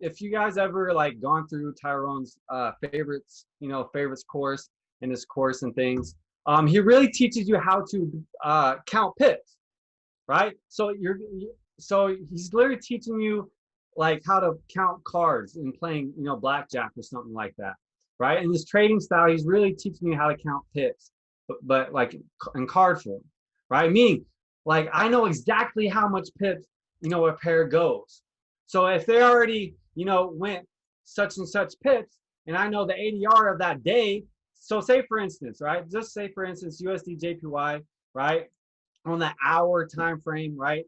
if you guys ever like gone through Tyrone's favorites course in this course and things, he really teaches you how to count pips, right? So he's literally teaching you like how to count cards and playing, blackjack or something like that, right? In this trading style, he's really teaching you how to count pips, but like in card form, right? Meaning, like I know exactly how much pips, a pair goes. So if they already, went such and such pips, and I know the ADR of that day. So say for instance, right? Just say for instance, USD JPY, right? On the hour time frame, right?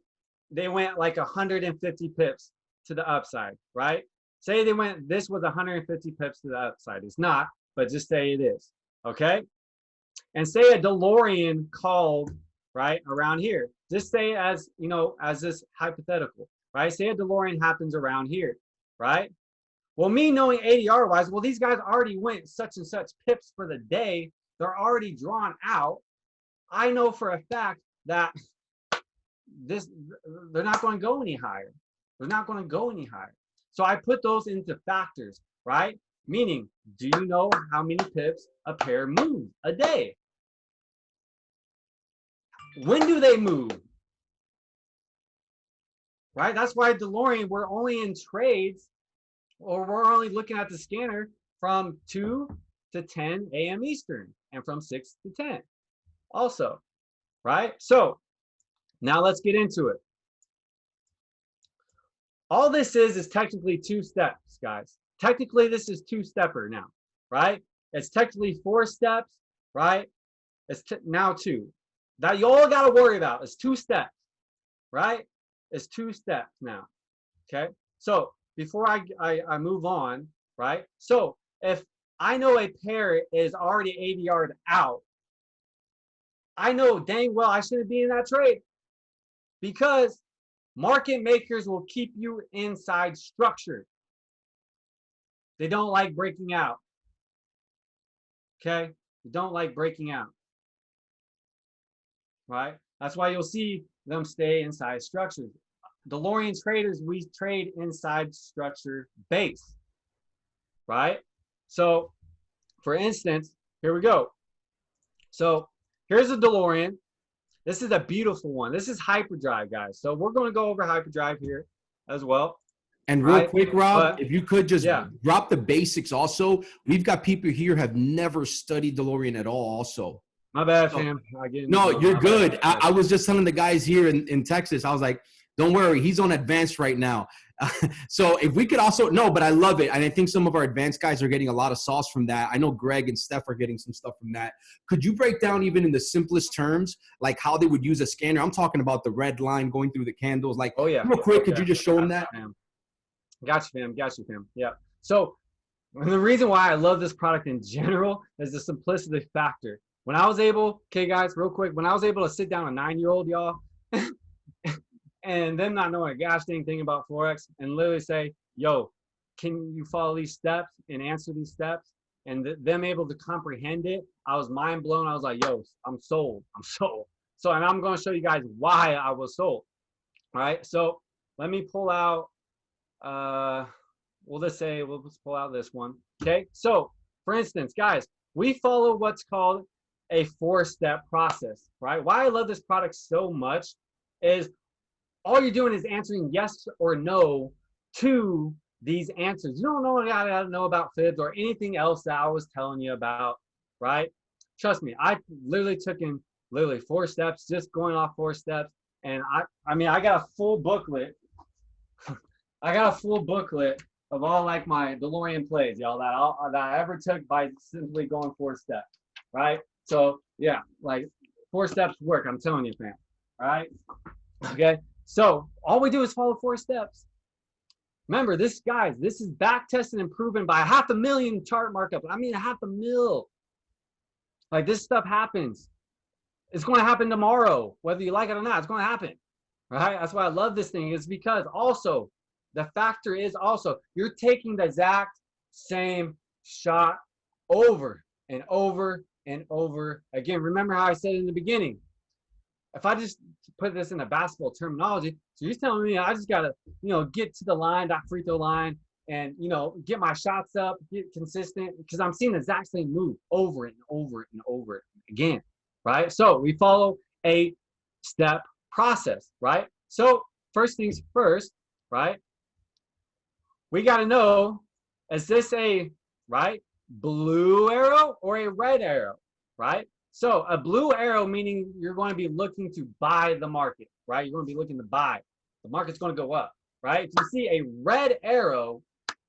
They went like 150 pips to the upside, right? Say this was 150 pips to the upside. It's not, but just say it is, okay? And say a DeLorean called, right, around here. Just say as this hypothetical, right? Say a DeLorean happens around here, right? Well, me knowing ADR wise, well, these guys already went such and such pips for the day. They're already drawn out. I know for a fact that they're not going to go any higher. They're not going to go any higher. So I put those into factors, right? Meaning, do you know how many pips a pair moves a day? When do they move? Right? That's why DeLorean, we're only in trades, or we're only looking at the scanner from 2 to 10 a.m. Eastern and from 6 to 10 also, right? So now let's get into it. All this is technically 2 steps, guys. Technically, this is 2-stepper now, right? It's technically 4 steps, right? It's now 2. That you all got to worry about is 2 steps, right? It's 2 steps now, okay? So before I move on, right? So if I know a pair is already ADR'd out, I know dang well I shouldn't be in that trade, because market makers will keep you inside structure. They don't like breaking out. Okay? They don't like breaking out. Right? That's why you'll see them stay inside structures. DeLorean traders, we trade inside structure base. Right? So, for instance, here we go. So, here's a DeLorean. This is a beautiful one. This is hyperdrive, guys. So we're going to go over hyperdrive here as well. And real quick, Rob, if you could just drop the basics also. We've got people here who have never studied DeLorean at all also. My bad, fam. No, you're good. I was just telling the guys here in Texas, I was like, don't worry, he's on advanced right now. So if we could also, no, but I love it. And I think some of our advanced guys are getting a lot of sauce from that. I know Greg and Steph are getting some stuff from that. Could you break down even in the simplest terms, like how they would use a scanner? I'm talking about the red line going through the candles. Like, oh yeah, real quick, could you just show them that? Got you, fam. Yeah. So the reason why I love this product in general is the simplicity factor. When I was able, okay, guys, real quick, when I was able to sit down a 9-year-old, y'all, and them not knowing a gosh dang thing about Forex, and literally say, yo, can you follow these steps and answer these steps? And them able to comprehend it, I was mind blown. I was like, yo, I'm sold. So, and I'm going to show you guys why I was sold. All right. So let me pull out, we'll just pull out this one. Okay. So for instance, guys, we follow what's called a 4-step process, right? Why I love this product so much is all you're doing is answering yes or no to these answers. You don't know what you gotta know about fibs or anything else that I was telling you about, right? Trust me, I literally took in 4 steps, just going off 4 steps. And I mean, I got a full booklet. I got a full booklet of all like my DeLorean plays, y'all, that I ever took by simply going 4 steps, right? So yeah, like 4 steps work, I'm telling you, fam. All right? Okay. So all we do is follow 4 steps. Remember, this is back tested and proven by 500,000 chart markup. I mean, 500,000. Like this stuff happens. It's going to happen tomorrow, whether you like it or not. It's going to happen, right? That's why I love this thing. Is because also the factor is also you're taking the exact same shot over and over and over again. Remember how I said in the beginning, if I just put this in a basketball terminology, so you're telling me I just got to, get to the line, that free throw line, and get my shots up, get consistent, because I'm seeing the exact same move over and over and over again, right? So we follow a step process, right? So first things first, right? We got to know, is this a blue arrow or a red arrow, right? So a blue arrow meaning you're going to be looking to buy the market, right? You're going to be looking to buy. The market's going to go up, right? If you see a red arrow,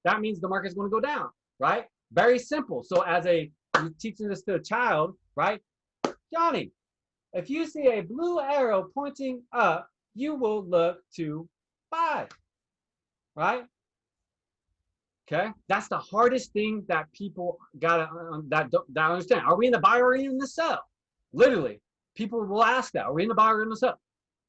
that means the market's going to go down, right? Very simple. So as you're teaching this to a child, right? Johnny, if you see a blue arrow pointing up, you will look to buy, right? Okay, that's the hardest thing that people gotta that understand. Are we in the buy or in the sell? Literally, people will ask that. Are we in the buy or in the sell?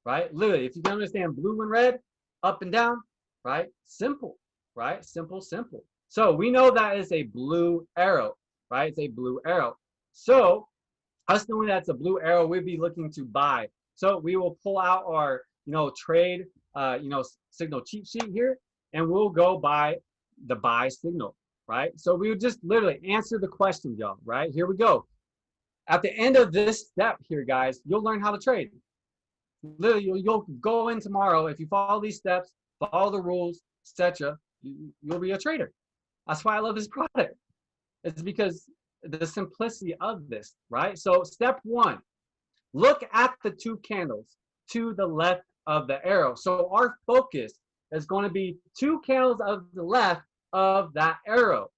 Right? Literally, if you can understand blue and red, up and down, right? Simple, right? Simple, simple. So we know that is a blue arrow, right? It's a blue arrow. So us knowing that's a blue arrow, we'll be looking to buy. So we will pull out our trade signal cheat sheet here, and we'll go by the buy signal, right? So we would just literally answer the question, y'all, right? Here we go. At the end of this step here, guys, you'll learn how to trade. Literally, you'll go in tomorrow. If you follow these steps, follow the rules, etc., you'll be a trader. That's why I love this product. It's because the simplicity of this, right? So step one, look at the two candles to the left of the arrow. So our focus is going to be two candles of the left of that arrow.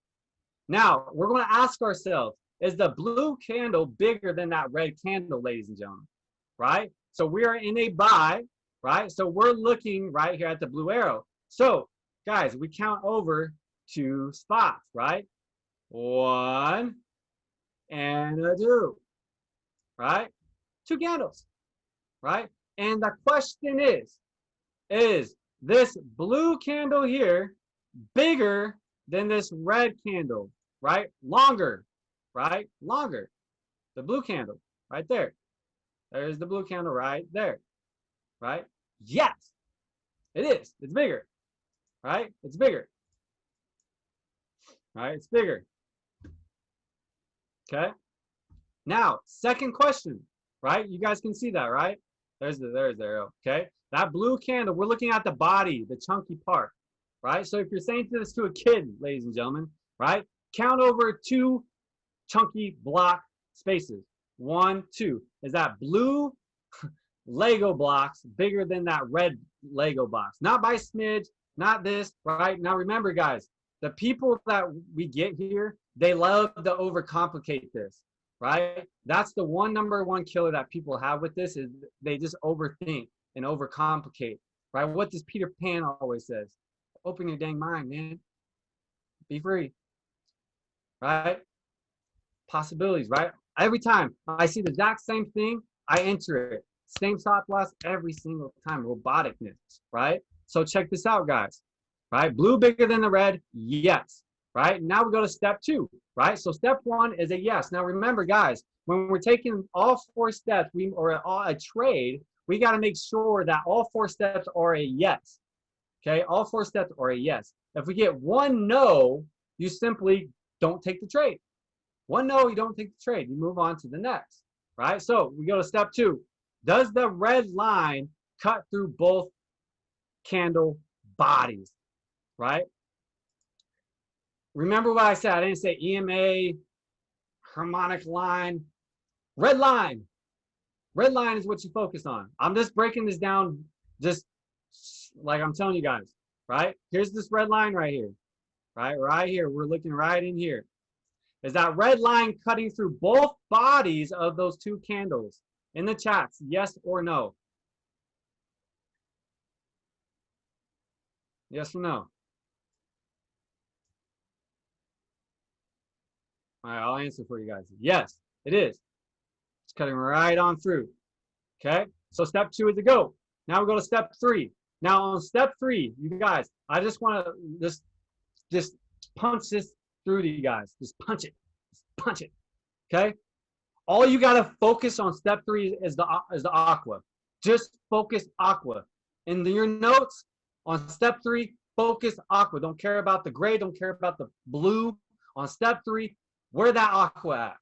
Now, we're going to ask ourselves, is the blue candle bigger than that red candle, ladies and gentlemen? Right? So we are in a buy, right? So we're looking right here at the blue arrow. So, guys, we count over 2 spots, right? 1 and a 2, right? 2 candles, right? And the question is this blue candle here bigger than this red candle, right? Longer, right? Longer. The blue candle right there. There's the blue candle right there, right? Yes, it is. It's bigger, right? It's bigger, right? It's bigger. Okay. Now, second question, right? You guys can see that, right? There's the arrow. Okay. That blue candle, we're looking at the body, the chunky part, right? So if you're saying this to a kid, ladies and gentlemen, right? Count over 2 chunky block spaces. 1, 2. Is that blue Lego blocks bigger than that red Lego box? Not by smidge, not this, right? Now remember, guys, the people that we get here, they love to overcomplicate this, right? That's the number one killer that people have with this, is they just overthink and overcomplicate, right? What does Peter Pan always says? Open your dang mind, man. Be free, right? Possibilities, right? Every time I see the exact same thing, I enter it. Same stop loss every single time. Roboticness, right? So check this out, guys. Right? Blue bigger than the red, yes. Right? Now we go to step 2, right? So step 1 is a yes. Now remember, guys, when we're taking all 4 steps, or a trade, we got to make sure that all 4 steps are a yes. Okay? All 4 steps are a yes. If we get 1 no, you simply don't take the trade. 1 no, you don't take the trade. You move on to the next, right? So we go to step 2. Does the red line cut through both candle bodies, right? Remember what I said. I didn't say EMA, harmonic line. Red line. Red line is what you focus on. I'm just breaking this down just like I'm telling you guys, right? Here's this red line right here, right? Right here. We're looking right in here. Is that red line cutting through both bodies of those 2 candles? In the chats, yes or no? Yes or no? All right, I'll answer for you guys. Yes, it is. It's cutting right on through. Okay, so step 2 is a go. Now we go to step 3. Now on step 3, you guys, I just want to just punch this through to you guys. Just punch it. Just punch it. Okay. All you got to focus on step 3 is the aqua. Just focus aqua. In your notes on step 3, focus aqua. Don't care about the gray. Don't care about the blue. On step 3, where that aqua at?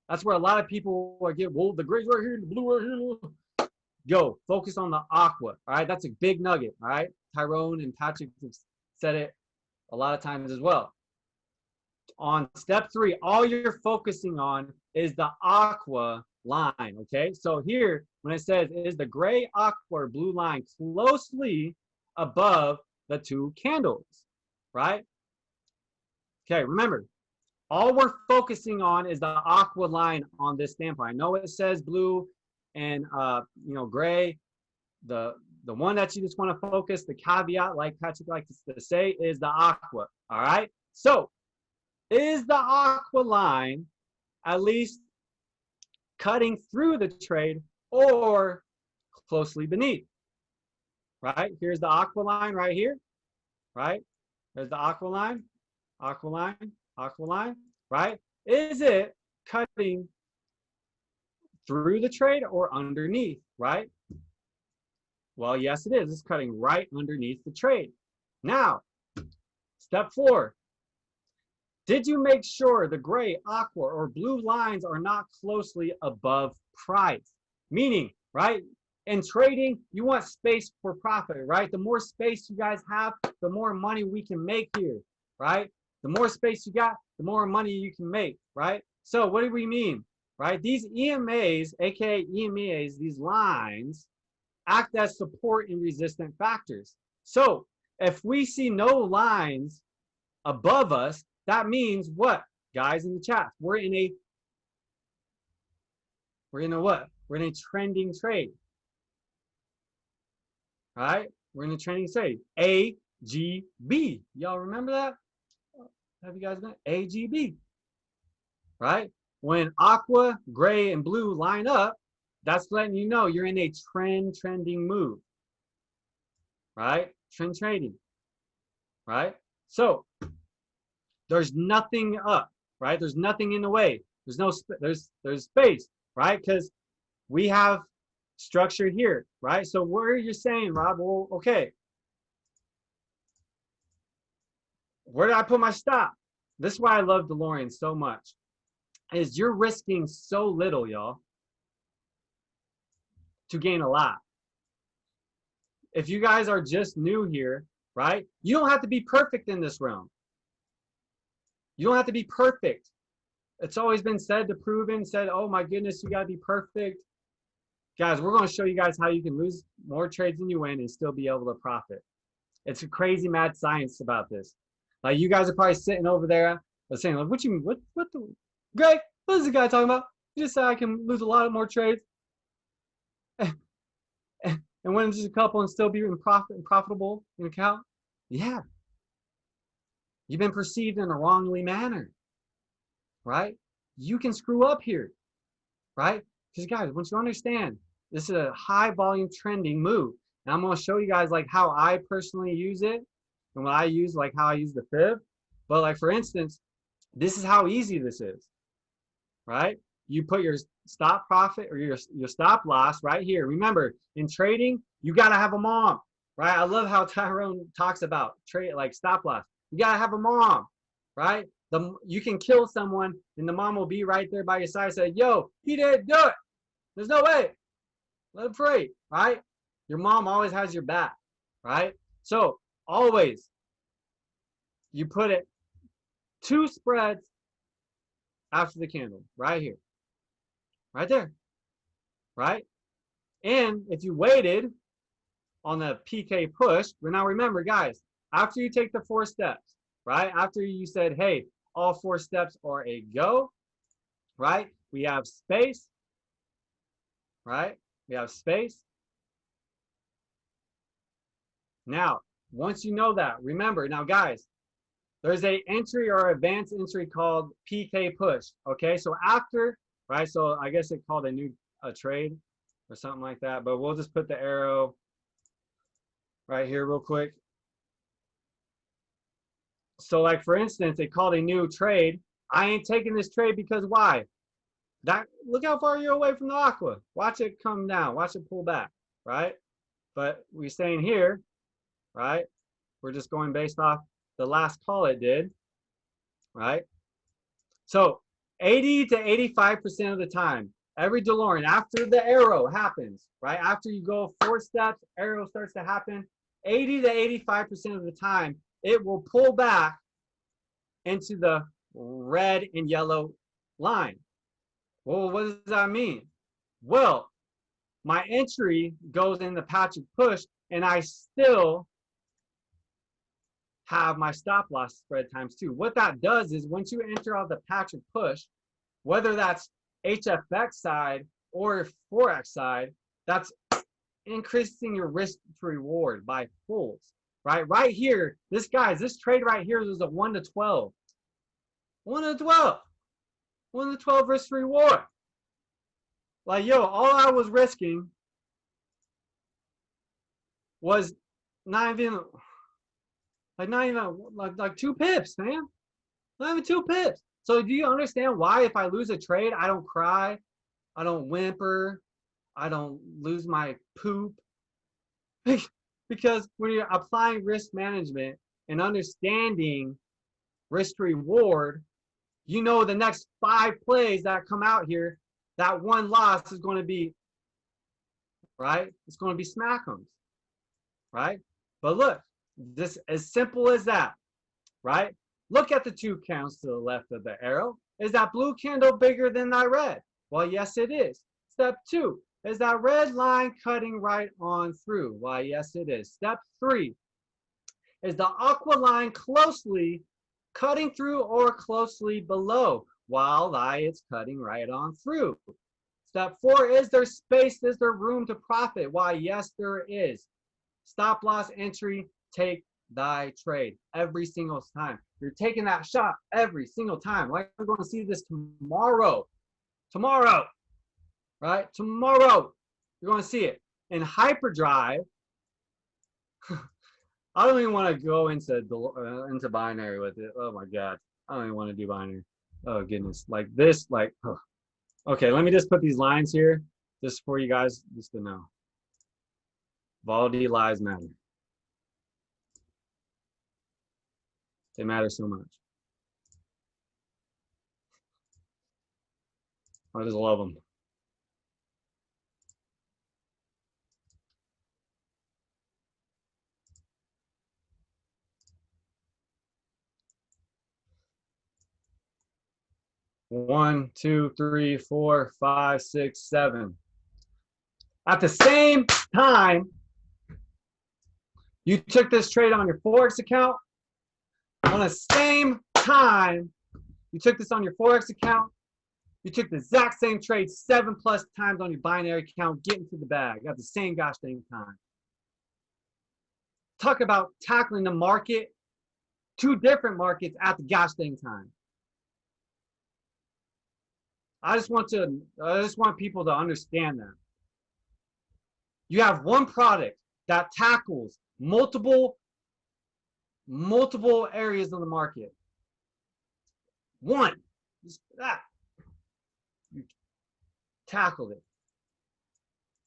That's where a lot of people are getting, well, the gray's right here, the blue right here. Go, focus on the aqua. All right, that's a big nugget. All right, Tyrone and Patrick have said it a lot of times as well. On step 3, all you're focusing on is the aqua line. Okay, so here, when it says, is the gray, aqua, or blue line closely above the 2 candles, right? Okay, remember, all we're focusing on is the aqua line on this standpoint. I know it says blue and gray. The one that you just want to focus, the caveat, like Patrick likes to say, is the aqua. All right. So, is the aqua line at least cutting through the trade or closely beneath? Right. Here's the aqua line right here. Right. There's the aqua line. Aqua line. Aqua line, right? Is it cutting through the trade or underneath, right? Well, yes, it is. It's cutting right underneath the trade. Now, step 4. Did you make sure the gray, aqua, or blue lines are not closely above price? Meaning, right, in trading, you want space for profit, right? The more space you guys have, the more money we can make here, right? The more space you got, the more money you can make, right? So what do we mean, right? These EMAs, aka EMAs, these lines, act as support and resistant factors. So if we see no lines above us, that means what, guys in the chat? We're in a what? We're in a trending trade, right? We're in a trending trade. AGB. Y'all remember that? Have you guys been? AGB, right? When aqua, gray, and blue line up, that's letting you know you're in a trending move, right? Trend trading, right? So there's nothing up, right? There's nothing in the way. There's no there's space, right? Because we have structure here, right? So where you're saying, Rob, well, okay, where did I put my stop? This is why I love Delorean so much, is you're risking so little, y'all, to gain a lot. If you guys are just new here, right, you don't have to be perfect in this realm. You don't have to be perfect. It's always been said to proven, said, oh my goodness, you got to be perfect. Guys, we're going to show you guys how you can lose more trades than you win and still be able to profit. It's a crazy mad science about this. Like, you guys are probably sitting over there saying, like, what you mean? What the, Greg, what is the guy talking about? You just said I can lose a lot more trades and win just a couple and still be in profit and profitable in account. Yeah. You've been perceived in a wrongly manner, right? You can screw up here, right? Because guys, once you understand, this is a high volume trending move. And I'm going to show you guys like how I personally use it and what I use, like how I use the fib. But like, for instance, this is how easy this is, right? You put your stop profit or your stop loss right here. Remember, in trading, you got to have a mom, right? I love how Tyrone talks about trade, like stop loss. You got to have a mom, right? You can kill someone and the mom will be right there by your side and say, yo, he didn't do it. There's no way. Let him pray, right? Your mom always has your back, right? So always, you put it 2 spreads after the candle, right here, right there, right? And if you waited on the PK push, but now remember, guys, after you take the 4 steps, right? After you said, hey, all 4 steps are a go, right? We have space, right? We have space. Now, once you know that, remember, now guys, there's a entry or advanced entry called PK push, okay? So after, right, so I guess it called a trade or something like that, but we'll just put the arrow right here real quick. So like, for instance, they called a new trade. I ain't taking this trade because why? Look how far you're away from the aqua. Watch it come down. Watch it pull back, right? But we're saying here, right? We're just going based off the last call it did, right? So 80 to 85% of the time, every DeLorean, after the arrow happens, right? After you go 4 steps, arrow starts to happen, 80 to 85% of the time, it will pull back into the red and yellow line. Well, what does that mean? Well, my entry goes in the Patrick push, and I still have my stop loss spread times 2. What that does is once you enter on the Patrick push, whether that's HFX side or Forex side, that's increasing your risk to reward by folds, right? Right here, this trade right here is a 1 to 12. 1 to 12. 1 to 12 risk to reward. Like, yo, all I was risking was not even 2 pips, man. Not even 2 pips. So do you understand why if I lose a trade, I don't cry, I don't whimper, I don't lose my poop? Because when you're applying risk management and understanding risk to reward, you know the next 5 plays that come out here, that one loss is going to be, right? It's going to be smack 'ems, right? But look, this as simple as that, right? Look at the 2 counts to the left of the arrow. Is that blue candle bigger than that red? Well, yes, it is. Step 2, is that red line cutting right on through? Why, yes, it is. Step 3, is the aqua line closely cutting through or closely below? While it's cutting right on through. Step 4, is there space? Is there room to profit? Why, yes, there is. Stop loss entry, take thy trade every single time. You're taking that shot every single time. Like, we're going to see this tomorrow. Tomorrow, right? Tomorrow, you're going to see it. In hyperdrive, I don't even want to go into binary with it. Oh my God. I don't even want to do binary. Oh goodness. Like this, like, oh. Okay, let me just put these lines here just for you guys just to know. Volatility lives matter. They matter so much. I just love them. One, two, three, four, five, six, 7. At the same time, you took this trade on your Forex account. On the same time, you took this on your Forex account. You took the exact same trade 7+ times on your binary account, get into the bag at the same gosh dang time. Talk about tackling the market, 2 different markets at the gosh dang time. I just want people to understand that. You have one product that tackles multiple areas of the market. One, just that. You tackled it.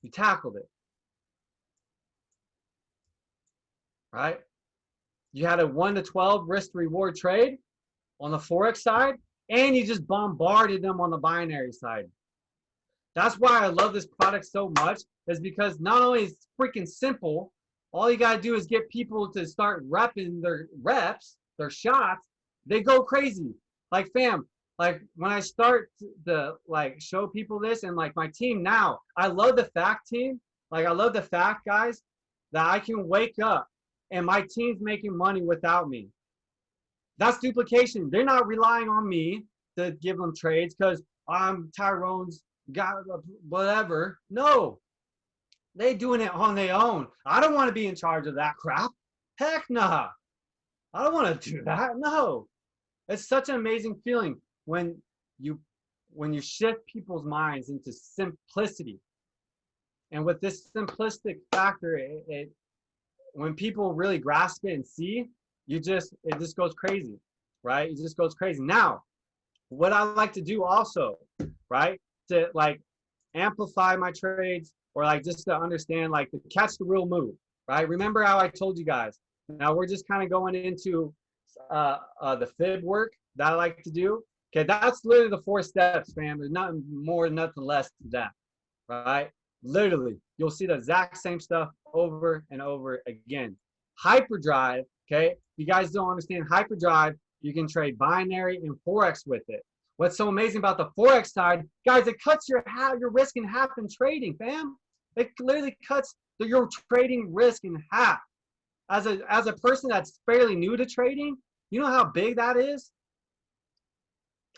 You tackled it. Right? You had a 1 to 12 risk to reward trade on the Forex side, and you just bombarded them on the binary side. That's why I love this product so much, is because not only is it freaking simple, all you gotta do is get people to start repping their reps, their shots, they go crazy. Like, fam, like when I start to like show people this, and like my team now, I love the fact, team, like I love the fact, guys, that I can wake up and my team's making money without me. That's duplication. They're not relying on me to give them trades because I'm Tyrone's got whatever. No, they doing it on their own. I don't want to be in charge of that crap. Heck nah. I don't want to do that. No. It's such an amazing feeling when you shift people's minds into simplicity. And with this simplistic factor, when people really grasp it and see, it just goes crazy, right? It just goes crazy. Now, what I like to do also, right, to like amplify my trades, or like just to understand, like to catch the real move, right? Remember how I told you guys, Now we're just kind of going into the fib work that I like to do. Okay, that's literally the 4 steps, fam. There's nothing more, nothing less to that, right? Literally, you'll see the exact same stuff over and over again. Hyperdrive, okay? You guys don't understand hyperdrive. You can trade binary and forex with it. What's so amazing about the forex side, guys? It cuts your risk in half in trading, fam. It literally cuts your trading risk in half. As a person that's fairly new to trading, you know how big that is?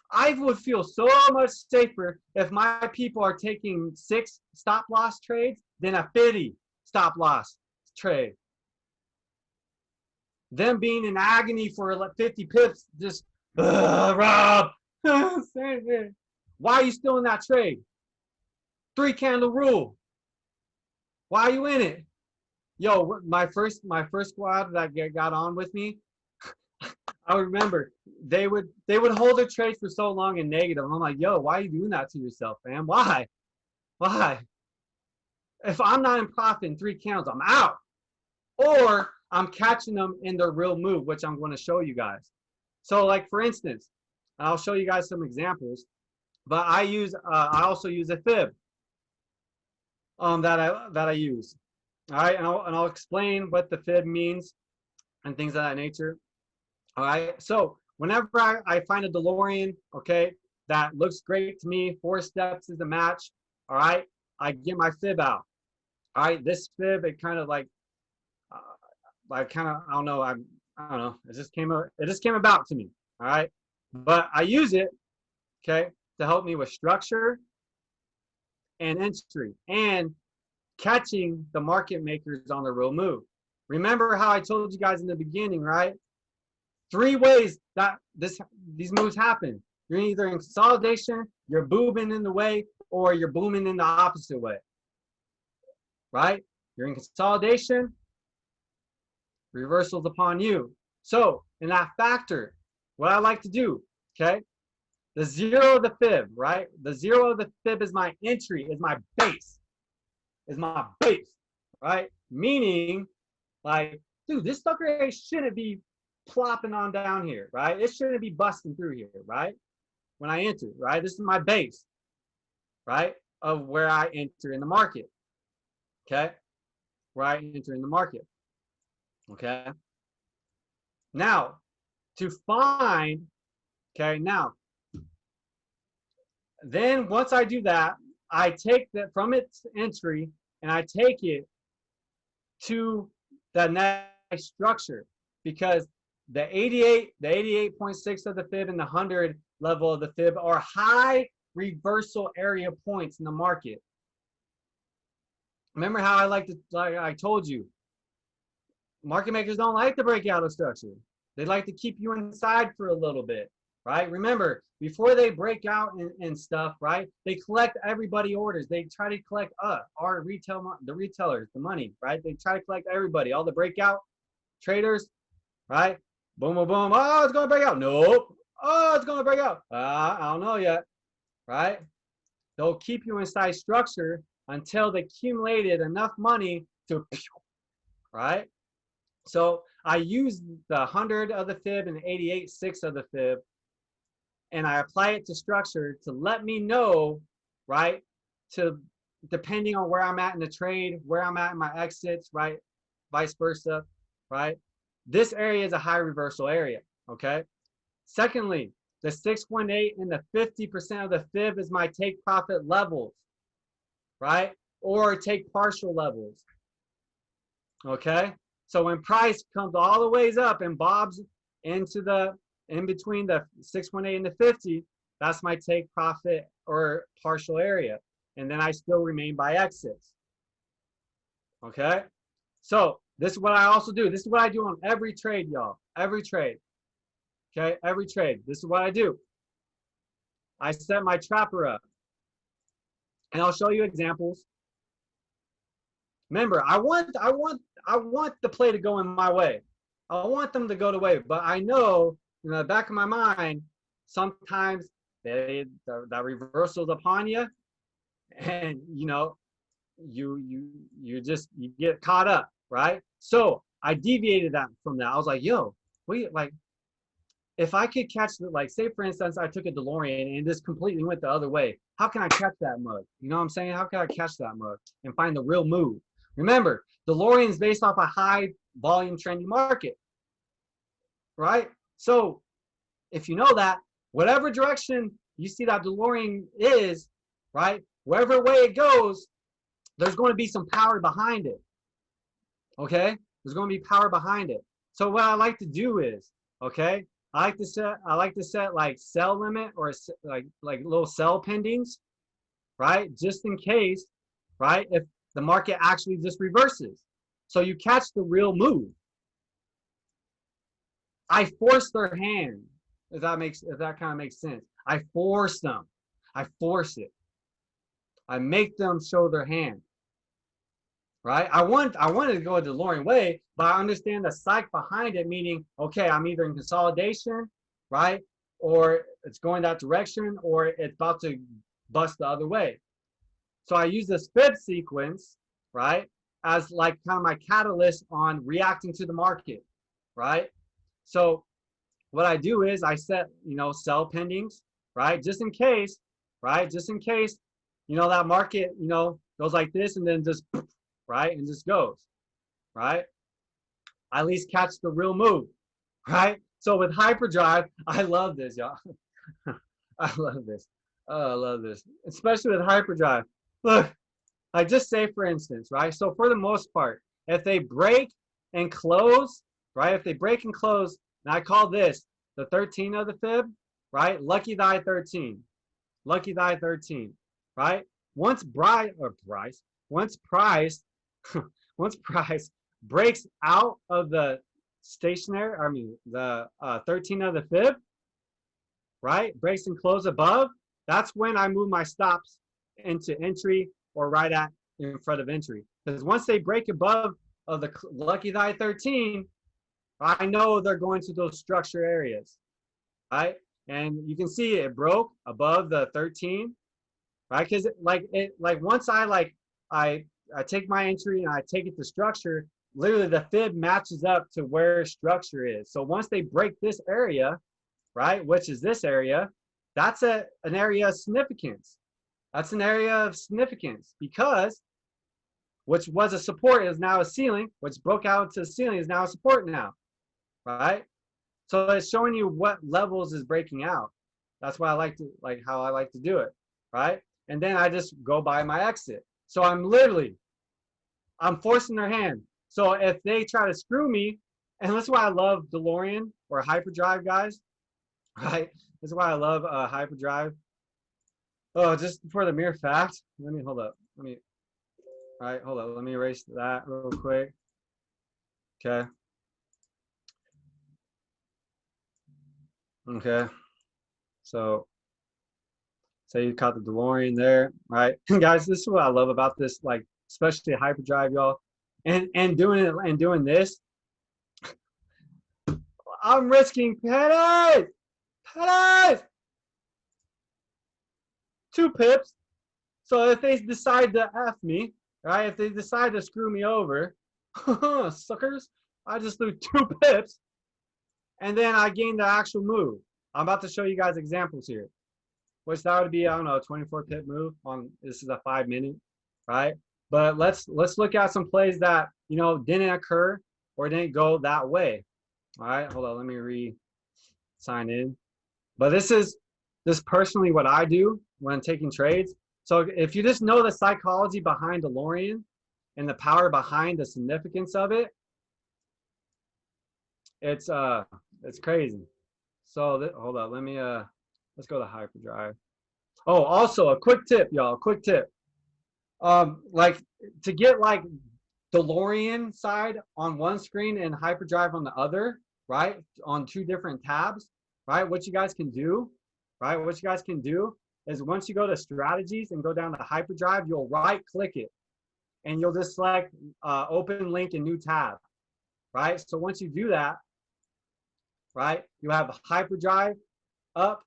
I would feel so much safer if my people are taking 6 stop loss trades than a 50 stop loss trade. Them being in agony for like 50 pips, just, Rob, why are you still in that trade? 3 candle rule. Why are you in it? Yo, my first squad that got on with me, I remember they would hold their trade for so long in negative. I'm like, yo, why are you doing that to yourself, fam? Why? If I'm not in profit in 3 candles, I'm out. Or I'm catching them in their real move, which I'm going to show you guys. So, like for instance, I'll show you guys some examples. But I also use a fib that I use. All right, and I'll explain what the fib means and things of that nature. All right, so whenever I find a Delorean, okay, that looks great to me, 4 steps is a match. All right, I get my fib out. All right, this fib, it kind of like I don't know, I don't know, it just came about to me. All right, but I use it, okay, to help me with structure and entry and catching the market makers on the real move. Remember how I told you guys in the beginning, right? 3 ways that these moves happen. You're either in consolidation, you're booming in the way, or you're booming in the opposite way. Right? You're in consolidation, reversals upon you. So in that factor, what I like to do, okay? The 0 of the fib, right? The 0 of the fib is my entry, is my base. Right? Meaning, like, dude, this sucker shouldn't be plopping on down here, right? It shouldn't be busting through here, right? When I enter, right? This is my base, right? Of where I enter in the market, okay? Where I enter in the market, okay? Now, to find, okay, now, then once I do that, I take that from its entry and I take it to the next structure, because the 88.6 of the fib and the 100 level of the fib are high reversal area points in the market. Remember how like I told you, market makers don't like to break out of structure. They like to keep you inside for a little bit, right? Remember, before they break out and stuff, right? They collect everybody orders. They try to collect our the retailers, the money, right? They try to collect everybody, all the breakout traders, right? Boom, boom, boom. Oh, it's going to break out. Nope. Oh, it's going to break out. I don't know yet, right? They'll keep you inside structure until they accumulated enough money to, right? So I use the 100 of the fib and 88.6 of the fib, and I apply it to structure to let me know, right? To depending on where I'm at in the trade, where I'm at in my exits, right? Vice versa, right? This area is a high reversal area, okay? Secondly, the 618 and the 50% of the fib is my take profit levels, right? Or take partial levels, okay? So when price comes all the ways up and bobs into in between the 618 and the 50, that's my take profit or partial area. And then I still remain by exits, okay? So this is what I also do. This is what I do on every trade, y'all. Every trade. Okay, every trade. This is what I do. I set my trapper up. And I'll show you examples. Remember, I want the play to go in my way. I want them to go the way, but I know in the back of my mind, sometimes that reversal's upon you, and you know, you get caught up, right? So I deviated that from that. I was like, yo, wait, like, if I could catch the, like, say for instance, I took a DeLorean and just completely went the other way. How can I catch that mug? You know what I'm saying? How can I catch that mug and find the real move? Remember, DeLorean is based off a high volume trendy market, right? So if you know that, whatever direction you see that DeLorean is, right, wherever way it goes, there's going to be some power behind it. Okay, there's going to be power behind it. So what I like to do is, okay, I like to set like sell limit or like little sell pendings, right? Just in case, right? If the market actually just reverses, so you catch the real move. I force their hand, if that kind of makes sense. I force them. I force it. I make them show their hand. Right? I wanted to go a DeLorean way, but I understand the psych behind it, meaning, okay, I'm either in consolidation, right? Or it's going that direction, or it's about to bust the other way. So I use this fib sequence, right, as like kind of my catalyst on reacting to the market, right? So what I do is I set, sell pendings, right? Just in case, right? Just in case, that market, goes like this and then just, right? And just goes, right? I at least catch the real move, right? So with hyperdrive, I love this, y'all. I love this. Oh, I love this, especially with hyperdrive. Look, I just say, for instance, right? So for the most part, if they break and close, right? If they break and close, and I call this the 13 of the fib, right? Lucky thy 13. Lucky thy 13, right? Once once price once price breaks out of the the 13 of the fib, right? Breaks and close above, that's when I move my stops into entry or right at in front of entry. Because once they break above of the lucky thy 13, I know they're going to those structure areas, right? And you can see it broke above the 13, right? Because once I take my entry and I take it to structure, literally the fib matches up to where structure is. So once they break this area, right, which is this area, that's an area of significance. That's an area of significance because which was a support is now a ceiling, which broke out to the ceiling is now a support now, right? So it's showing you what levels is breaking out. That's why I like how I like to do it, right? And then I just go by my exit. So I'm forcing their hand. So if they try to screw me, and that's why I love DeLorean or hyperdrive, guys, right? This is why I love hyperdrive. Oh, just for the mere fact, hold up. Hold up. Let me erase that real quick. Okay. Okay. So say you caught the DeLorean there, right? Guys, this is what I love about this, like especially hyperdrive, y'all. And doing this, I'm risking pennies, 2 pips. So if they decide to F me, right? If they decide to screw me over, suckers, I just threw 2 pips and then I gained the actual move. I'm about to show you guys examples here, which that would be, I don't know, a 24 pip move on, this is a 5-minute, right? But let's look at some plays that, didn't occur or didn't go that way. All right, hold on, let me sign in. But this personally what I do when taking trades. So if you just know the psychology behind DeLorean and the power behind the significance of it, it's crazy. So hold on, let's go to hyperdrive. Oh, also a quick tip, y'all, quick tip. Like to get like DeLorean side on one screen and hyperdrive on the other, right? On 2 different tabs, right? What you guys can do, right? What you guys can do is once you go to strategies and go down to hyperdrive, you'll right click it and you'll just select open link in new tab, right? So once you do that, right, you have hyperdrive up,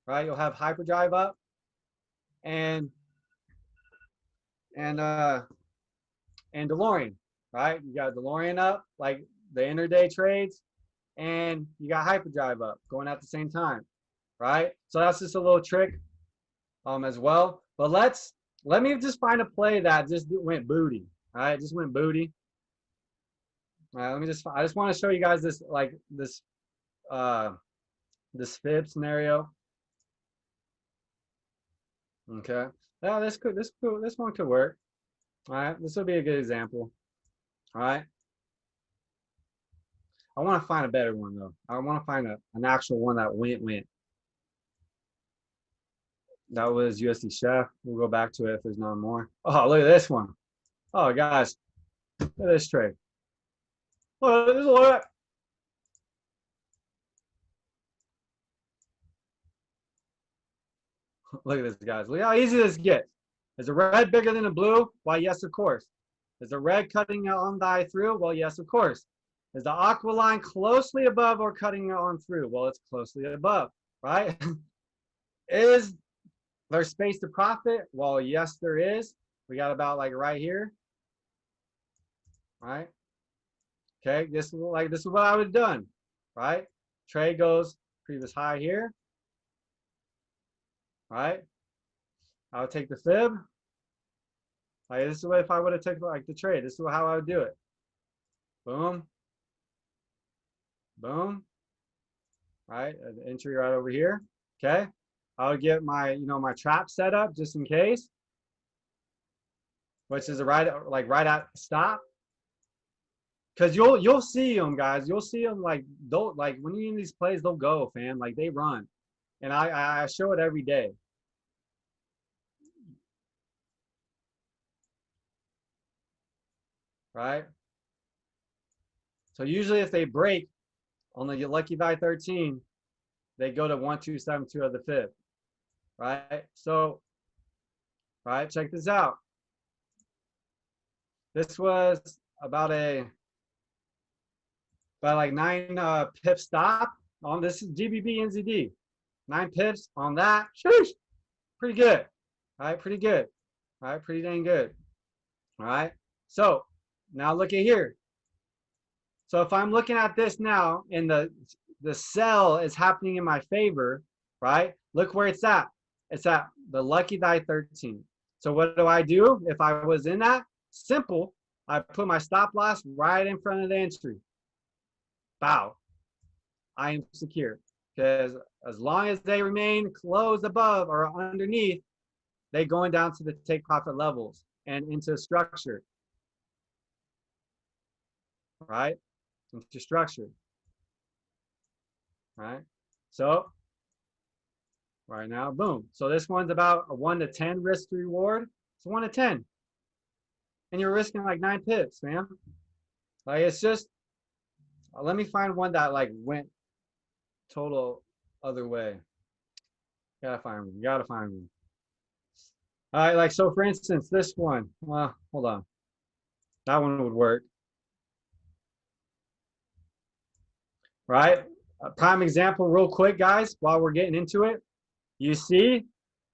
right? You'll have hyperdrive up and DeLorean. right? You got Delorean up, like the intraday trades, and you got hyperdrive up going at the same time, right? So that's just a little trick as well. But let me just find a play that just went booty. All right, just went booty. All right, I just want to show you guys this uh this fib scenario. Okay. Yeah, this one could work. All right, this will be a good example. All right. I want to find a better one though. I want to find an actual one that went. That was USD Chef. We'll go back to it if there's no more. Oh, look at this one. Oh, guys, look at this trade. Look. Look at this, guys. Look how easy this gets. Is the red bigger than the blue? Why, yes, of course. Is the red cutting on the eye through? Well, yes, of course. Is the aqua line closely above or cutting on through? Well, it's closely above, right? Is there space to profit? Well, yes, there is. We got about like right here, right? Okay, this is what I would have done, right? Trade goes previous high here, right? I would take the fib. Like this is what if I would have taken like the trade. This is how I would do it. Boom, boom, right? An entry right over here. Okay, I would get my my trap set up just in case, which is right at stop. Cause you'll see them, guys. You'll see them like when you're in these plays, they'll go, fam. Like they run, and I show it every day. Right? So usually if they break on the lucky die 13, they go to 1272 of the fib. Right? So, right, check this out. This was about like 9 pip stop on this is GBB NZD. 9 pips on that. Sheesh. Pretty good. All right, pretty good. All right, pretty dang good. All right. So now look at here. So if I'm looking at this now and the sell is happening in my favor, right? Look where it's at. It's at the lucky die 13. So what do I do if I was in that? Simple. I put my stop loss right in front of the entry. Bow. I am secure. Because as long as they remain closed above or underneath, they going down to the take profit levels and into structure. Right? Into structure. Right? So right now, boom. So this one's about a 1 to 10 risk to reward. It's 1 to 10. And you're risking like 9 pips, man. Like it's just let me find one that like went total other way. Gotta find one. Gotta find one. All right, like so for instance, this one. Well, hold on. That one would work. Right? A prime example, real quick, guys, while we're getting into it. You see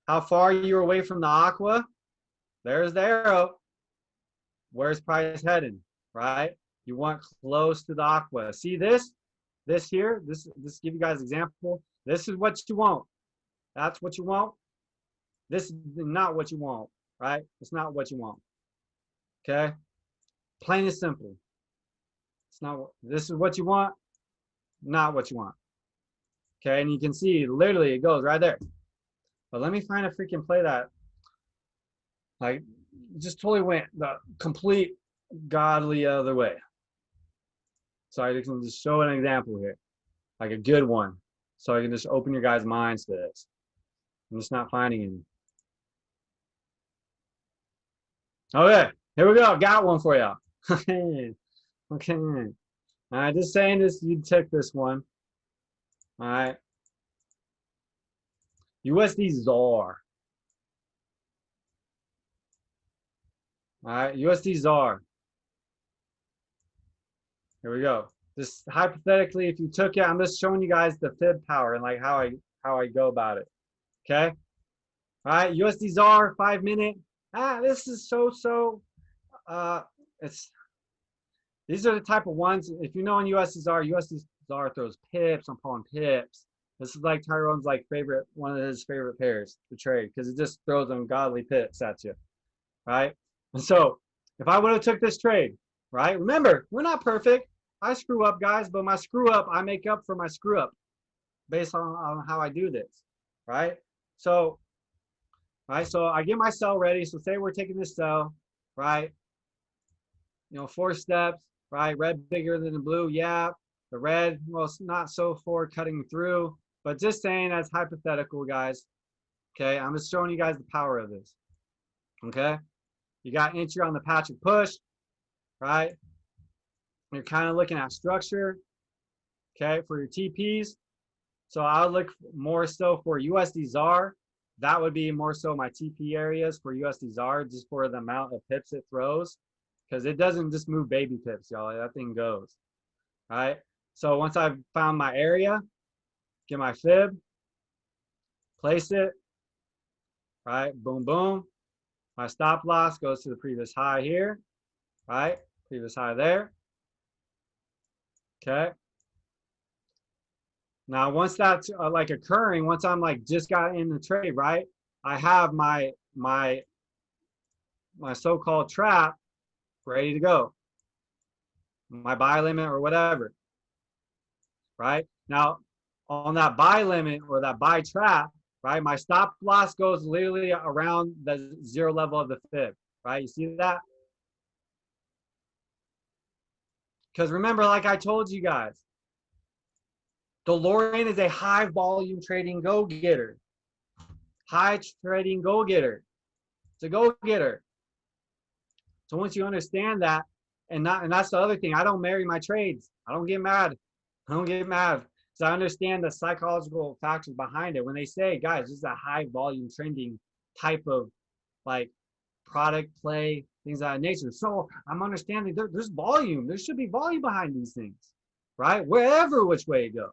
how far you're away from the aqua? There's the arrow. Where's price heading? Right? You want close to the aqua. See this? This here? This give you guys an example. This is what you want. That's what you want. This is not what you want, right? It's not what you want. Okay? Plain and simple. It's not this is what you want, not what you want. Okay, and you can see literally it goes right there. But let me find a freaking play that like just totally went the complete godly other way. So I can just show an example here, like a good one. So I can just open your guys' minds to this. I'm just not finding any. Okay, here we go. Got one for you. Okay. All right, just saying this, you took this one. All right. USD ZAR. All right, USD ZAR. Here we go. Just hypothetically, if you took it, I'm just showing you guys the fib power and like how I go about it. Okay. All right, USD ZAR 5 minute. This is so. It's These are the type of ones, if you know in USDZR throws pips upon pips. This is like Tyrone's like one of his favorite pairs to trade because it just throws ungodly pips at you, right? And so if I would have took this trade, right? Remember, we're not perfect. I screw up, guys, but my screw up, I make up for my screw up based on how I do this, right? So, so I get my sell ready. So say we're taking this sell, right? 4 steps, right? Red bigger than the blue, yeah. The red, well, it's not so for cutting through, but just saying that's hypothetical, guys. Okay, I'm just showing you guys the power of this. Okay, you got entry on the Patrick push, right? You're kind of looking at structure, okay, for your TPs. So I'll look more so for USD-ZAR. That would be more so my TP areas for USD-ZAR, just for the amount of pips it throws, because it doesn't just move baby pips, y'all. That thing goes, right? So once I've found my area, get my fib, place it, right? Boom, boom. My stop loss goes to the previous high here, right? Previous high there. Okay. Now, once that's like occurring, once I'm like just got in the trade, right? I have my so-called trap ready to go. My buy limit or whatever, right? Now, on that buy limit or that buy trap, right? My stop loss goes literally around the 0 level of the fib, right? You see that? Because remember, like I told you guys, Delorean is a high volume trading go-getter. High trading go-getter. It's a go-getter. So once you understand that, and that's the other thing, I don't marry my trades. I don't get mad. I don't get mad. So I understand the psychological factors behind it. When they say, guys, this is a high volume trending type of like product play, things of that nature. So I'm understanding there's volume. There should be volume behind these things, right? Wherever which way it goes,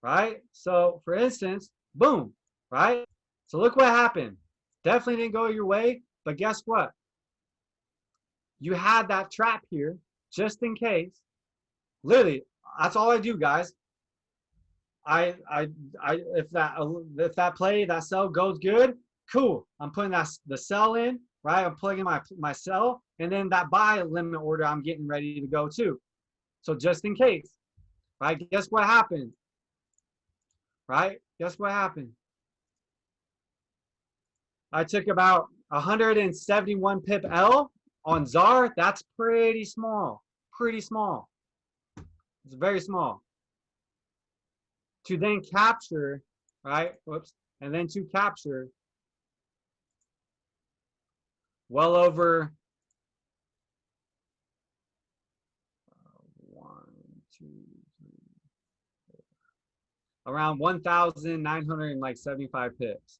right? So for instance, boom, right? So look what happened. Definitely didn't go your way, but guess what? You had that trap here just in case. Literally, that's all I do, guys. If that play, that sell goes good, cool. I'm putting the sell in, right? I'm plugging my sell, and then that buy limit order I'm getting ready to go too. So just in case, right? Guess what happened? Right? Guess what happened? I took about 171 pip L on ZAR. That's pretty small. Pretty small. It's very small. To then capture, right? Whoops. And then to capture well over 1,975 pips.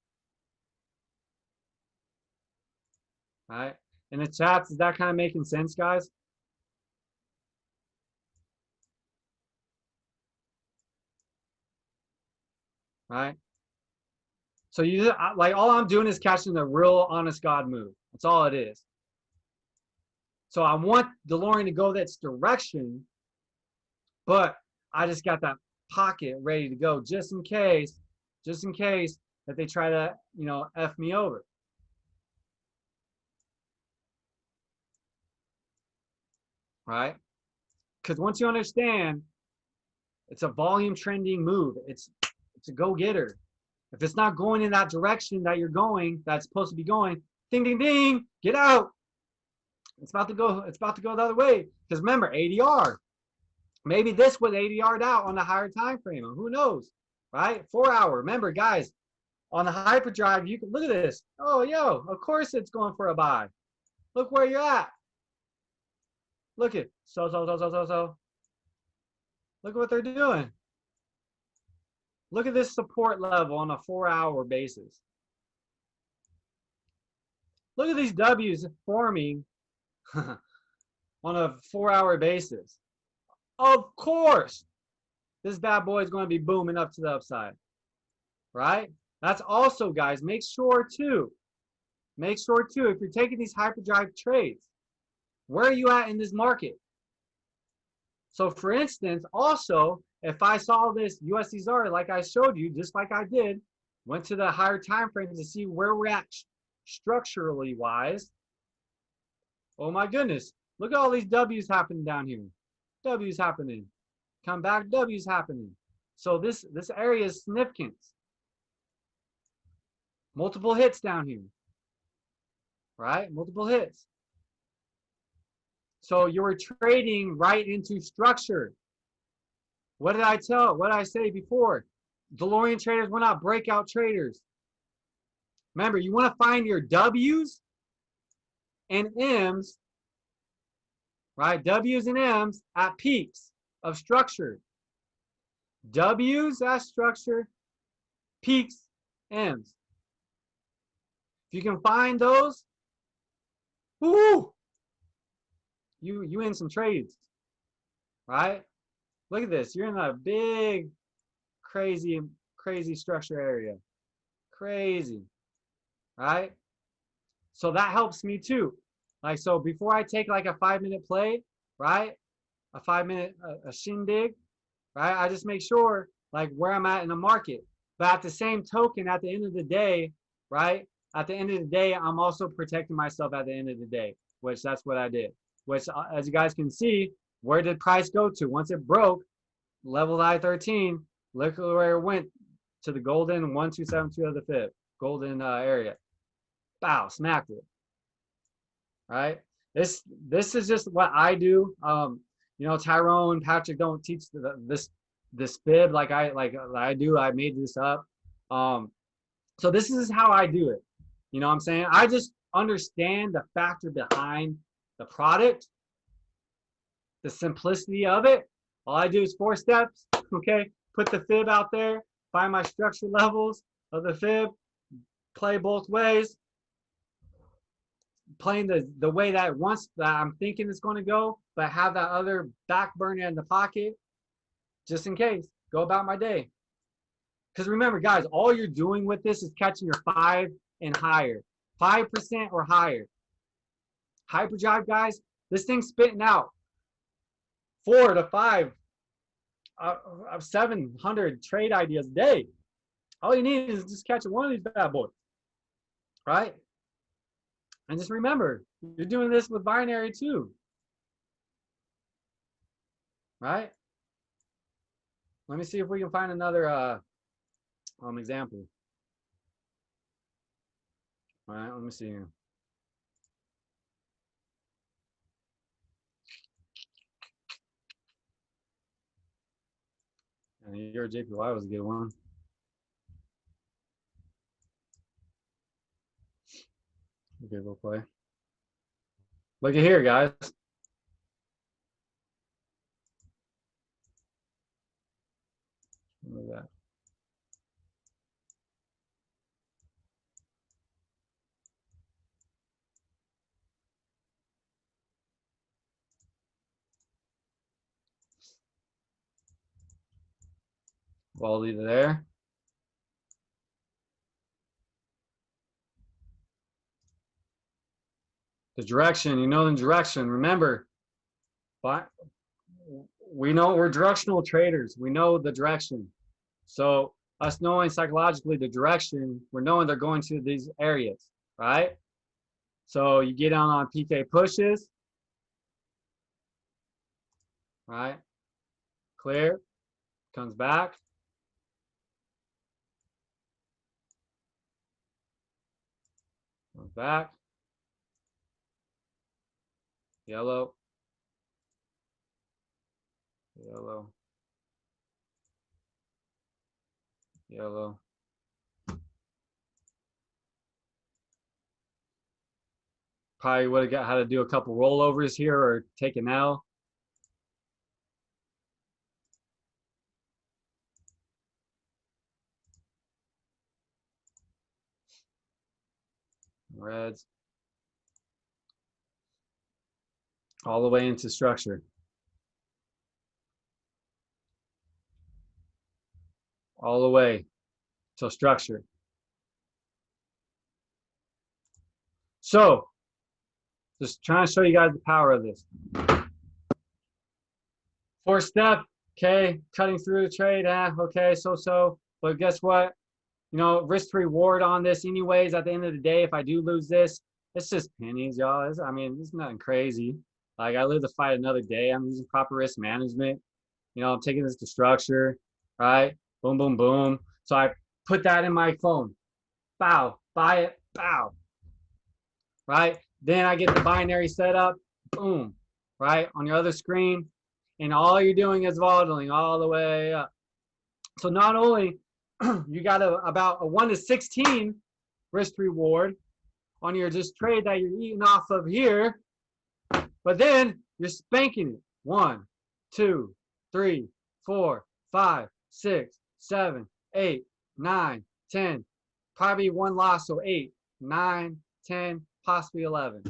All right. In the chats, is that kind of making sense, guys? Right. So you like all I'm doing is catching the real honest God move. That's all it is. So I want Delorean to go that direction, but I just got that pocket ready to go just in case that they try to, F me over. Right? Because once you understand, it's a volume trending move. It's a go-getter. If it's not going in that direction that you're going, that's supposed to be going, ding, ding, ding, get out. It's about to go the other way. Because remember, ADR. Maybe this was ADR'd out on the higher time frame. Who knows? Right? 4 hour. Remember, guys, on the hyperdrive, you can look at this. Oh, yo, of course it's going for a buy. Look where you're at. Look at so. Look at what they're doing. Look at this support level on a 4 hour basis. Look at these W's forming on a 4 hour basis. Of course, this bad boy is going to be booming up to the upside, right? That's also, guys, make sure too, if you're taking these hyperdrive trades, where are you at in this market? So for instance, also, if I saw this USDR like I showed you, just like I did, went to the higher time frames to see where we're at structurally wise. Oh my goodness, look at all these W's happening down here. W's happening. Come back, W's happening. So this area is significant. Multiple hits down here, right? Multiple hits. So you were trading right into structure. What did I tell? What did I say before? Delorean traders were not breakout traders. Remember, you want to find your W's and M's, right? W's and M's at peaks of structure. W's at structure, peaks, M's. If you can find those, whoo, you in some trades, right? Look at this. You're in a big, crazy structure area. Crazy, right? So that helps me too. Like, so before I take like a 5-minute play, right? A 5-minute a shindig, right? I just make sure like where I'm at in the market. But at the same token, at the end of the day, right? At the end of the day, I'm also protecting myself at the end of the day, which that's what I did. Which, as you guys can see, where did price go to? Once it broke, level I-13, look where it went to the golden 1272 of the fib, golden area. Bow, smacked it. Right? This is just what I do. You know, Tyrone, Patrick don't teach this fib like I do. I made this up. So this is how I do it. You know what I'm saying? I just understand the factor behind the product, the simplicity of it. All I do is 4 steps, okay? Put the fib out there, find my structure levels of the fib, play both ways, playing the way that once that I'm thinking it's going to go, but have that other back burner in the pocket, just in case. Go about my day. Because remember, guys, all you're doing with this is catching your 5 and higher, 5% or higher. Hyperdrive, guys, this thing's spitting out 4 to 5 of 700 trade ideas a day. All you need is just catch one of these bad boys, right? And just remember, you're doing this with binary too, right? Let me see if we can find another example. All right, let me see here. And your JPY was a good one. Okay, we'll play. Look at here, guys. Look at that. Volley there. The direction, you know the direction. Remember, but we know we're directional traders. We know the direction. So us knowing psychologically the direction, we're knowing they're going to these areas, right? So you get on PK pushes, right? Clear, comes back. Comes back. Yellow. Yellow. Yellow. Probably would have got how to do a couple rollovers here or take an L. Reds. All the way into structure. All the way to structure. So, just trying to show you guys the power of this. Fourth step, okay, cutting through the trade, okay, so. But guess what? You know, risk to reward on this anyways. At the end of the day, if I do lose this, it's just pennies, y'all. I mean, it's nothing crazy. Like, I live to fight another day. I'm using proper risk management. You know, I'm taking this to structure, right? Boom, boom, boom. So I put that in my phone. Bow, buy it, bow, right? Then I get the binary set up, boom, right? On your other screen. And all you're doing is volatile all the way up. So not only you got about a 1 to 16 risk reward on your just trade that you're eating off of here, but then you're spanking it. 1, 2, 3, 4, 5, 6, 7, 8, 9, 10. Probably one loss, so 8, 9, 10, possibly 11.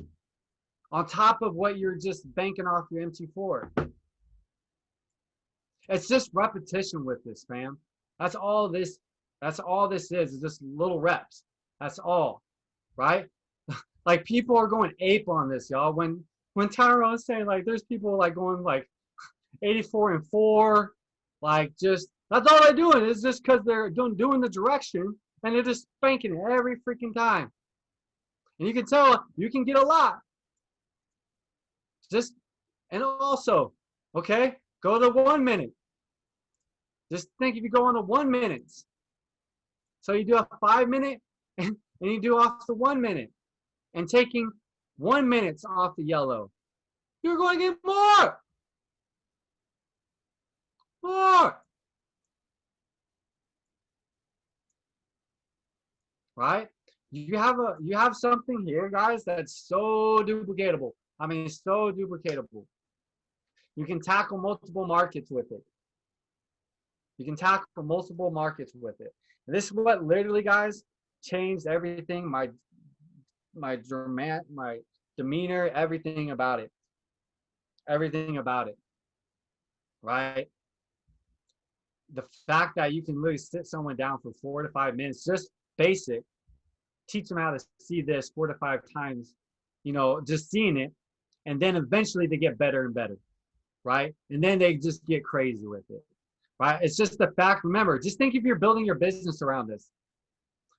On top of what you're just banking off your MT4. It's just repetition with this, fam. That's all this is just little reps. That's all, right? Like, people are going ape on this, y'all. When Tyrone is saying, like, there's people like going like 84-4, like, just that's all they're doing. It's just because they're doing the direction and they're just spanking it every freaking time. And you can tell you can get a lot. Just, and also, okay, go to 1 minute. Just think if you go on the 1 minute. So you do a 5 minute and you do off the 1 minute and taking 1 minute off the yellow. You're going to get more. More. Right? You have something here, guys, that's so duplicatable. I mean, so duplicatable. You can tackle multiple markets with it. You can tackle multiple markets with it. And this is what literally, guys, changed everything. My demeanor, everything about it. Everything about it. Right? The fact that you can literally sit someone down for 4 to 5 minutes, just basic, teach them how to see this 4 to 5 times, you know, just seeing it. And then eventually they get better and better. Right? And then they just get crazy with it. Right? It's just the fact. Remember, just think if you're building your business around this,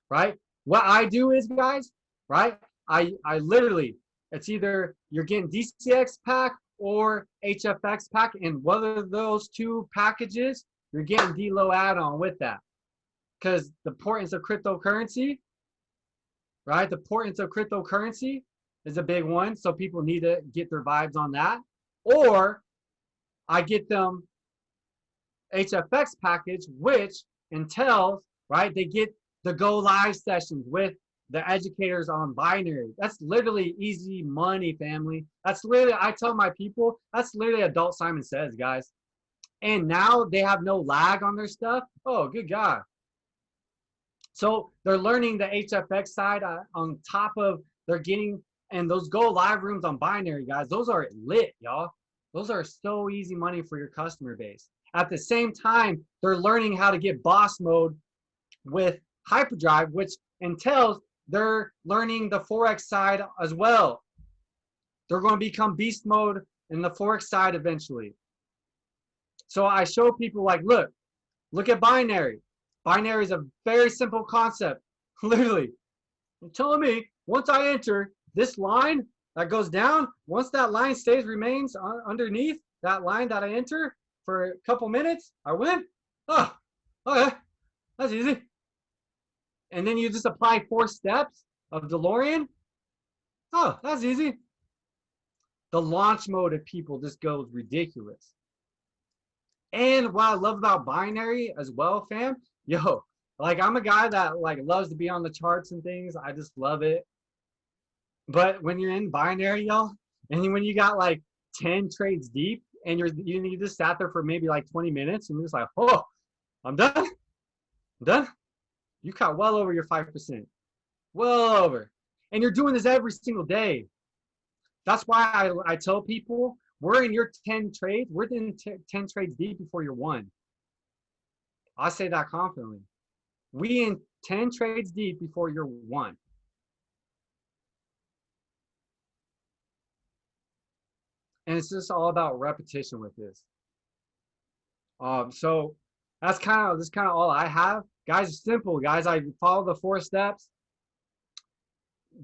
right? What I do is, guys, right? I literally, it's either you're getting DCX pack or HFX pack, and whether those two packages, you're getting DLO add-on with that. Because the importance of cryptocurrency, right? The importance of cryptocurrency is a big one, so people need to get their vibes on that. Or I get them HFX package, which entails, right, they get the go live sessions with the educators on binary. That's literally easy money, family. That's literally, I tell my people, that's literally adult Simon Says, guys. And now they have no lag on their stuff. Oh, good God. So they're learning the HFX side on top of they're getting, and those go live rooms on binary, guys, those are lit, y'all. Those are so easy money for your customer base. At the same time, they're learning how to get boss mode with hyperdrive, which entails they're learning the Forex side as well. They're going to become beast mode in the Forex side eventually. So I show people, like, look at binary. Binary is a very simple concept. Literally, you're telling me once I enter this line that goes down, once that line remains underneath that line that I enter for a couple minutes, I win. Oh, okay, that's easy. And then you just apply 4 steps of Delorean. Oh, that's easy. The launch mode of people just goes ridiculous. And what I love about binary as well, fam, yo, like, I'm a guy that like loves to be on the charts and things. I just love it. But when you're in binary, y'all, and when you got like 10 trades deep and you just sat there for maybe like 20 minutes and you're just like, oh, I'm done. I'm done. You caught well over your 5%. Well over. And you're doing this every single day. That's why I tell people, we're in your 10 trades. We're in 10 trades deep before you're 1. I say that confidently. We in 10 trades deep before you're 1. And it's just all about repetition with this. So that's kind of all I have, guys. It's simple, guys. I follow the 4 steps,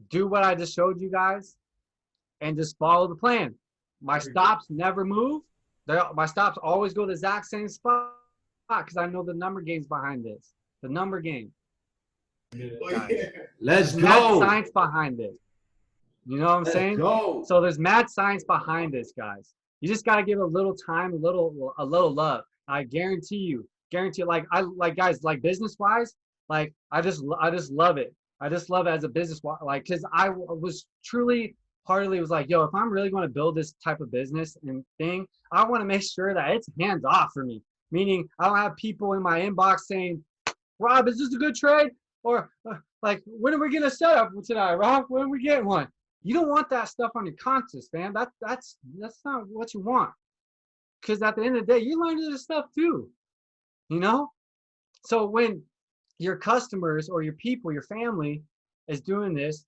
do what I just showed you guys, and just follow the plan. My stops never move. My stops always go to the exact same spot because I know the number games behind this. The number game, guys. Let's There's mad go. science behind this. You know what I'm Let's saying? go. So there's mad science behind this, guys. You just gotta give it a little time, a little love. I guarantee. Like guys, like business wise, like I just love it. I just love it as a business, like because was truly heartily was like, yo, if I'm really going to build this type of business and thing, I want to make sure that it's hands off for me. Meaning, I don't have people in my inbox saying, Rob, is this a good trade? Or like, when are we gonna set up tonight, Rob? When are we getting one? You don't want that stuff on your conscience, man. That's not what you want. Because at the end of the day, you learn this stuff too. You know. So when your customers or your people, your family, is doing this,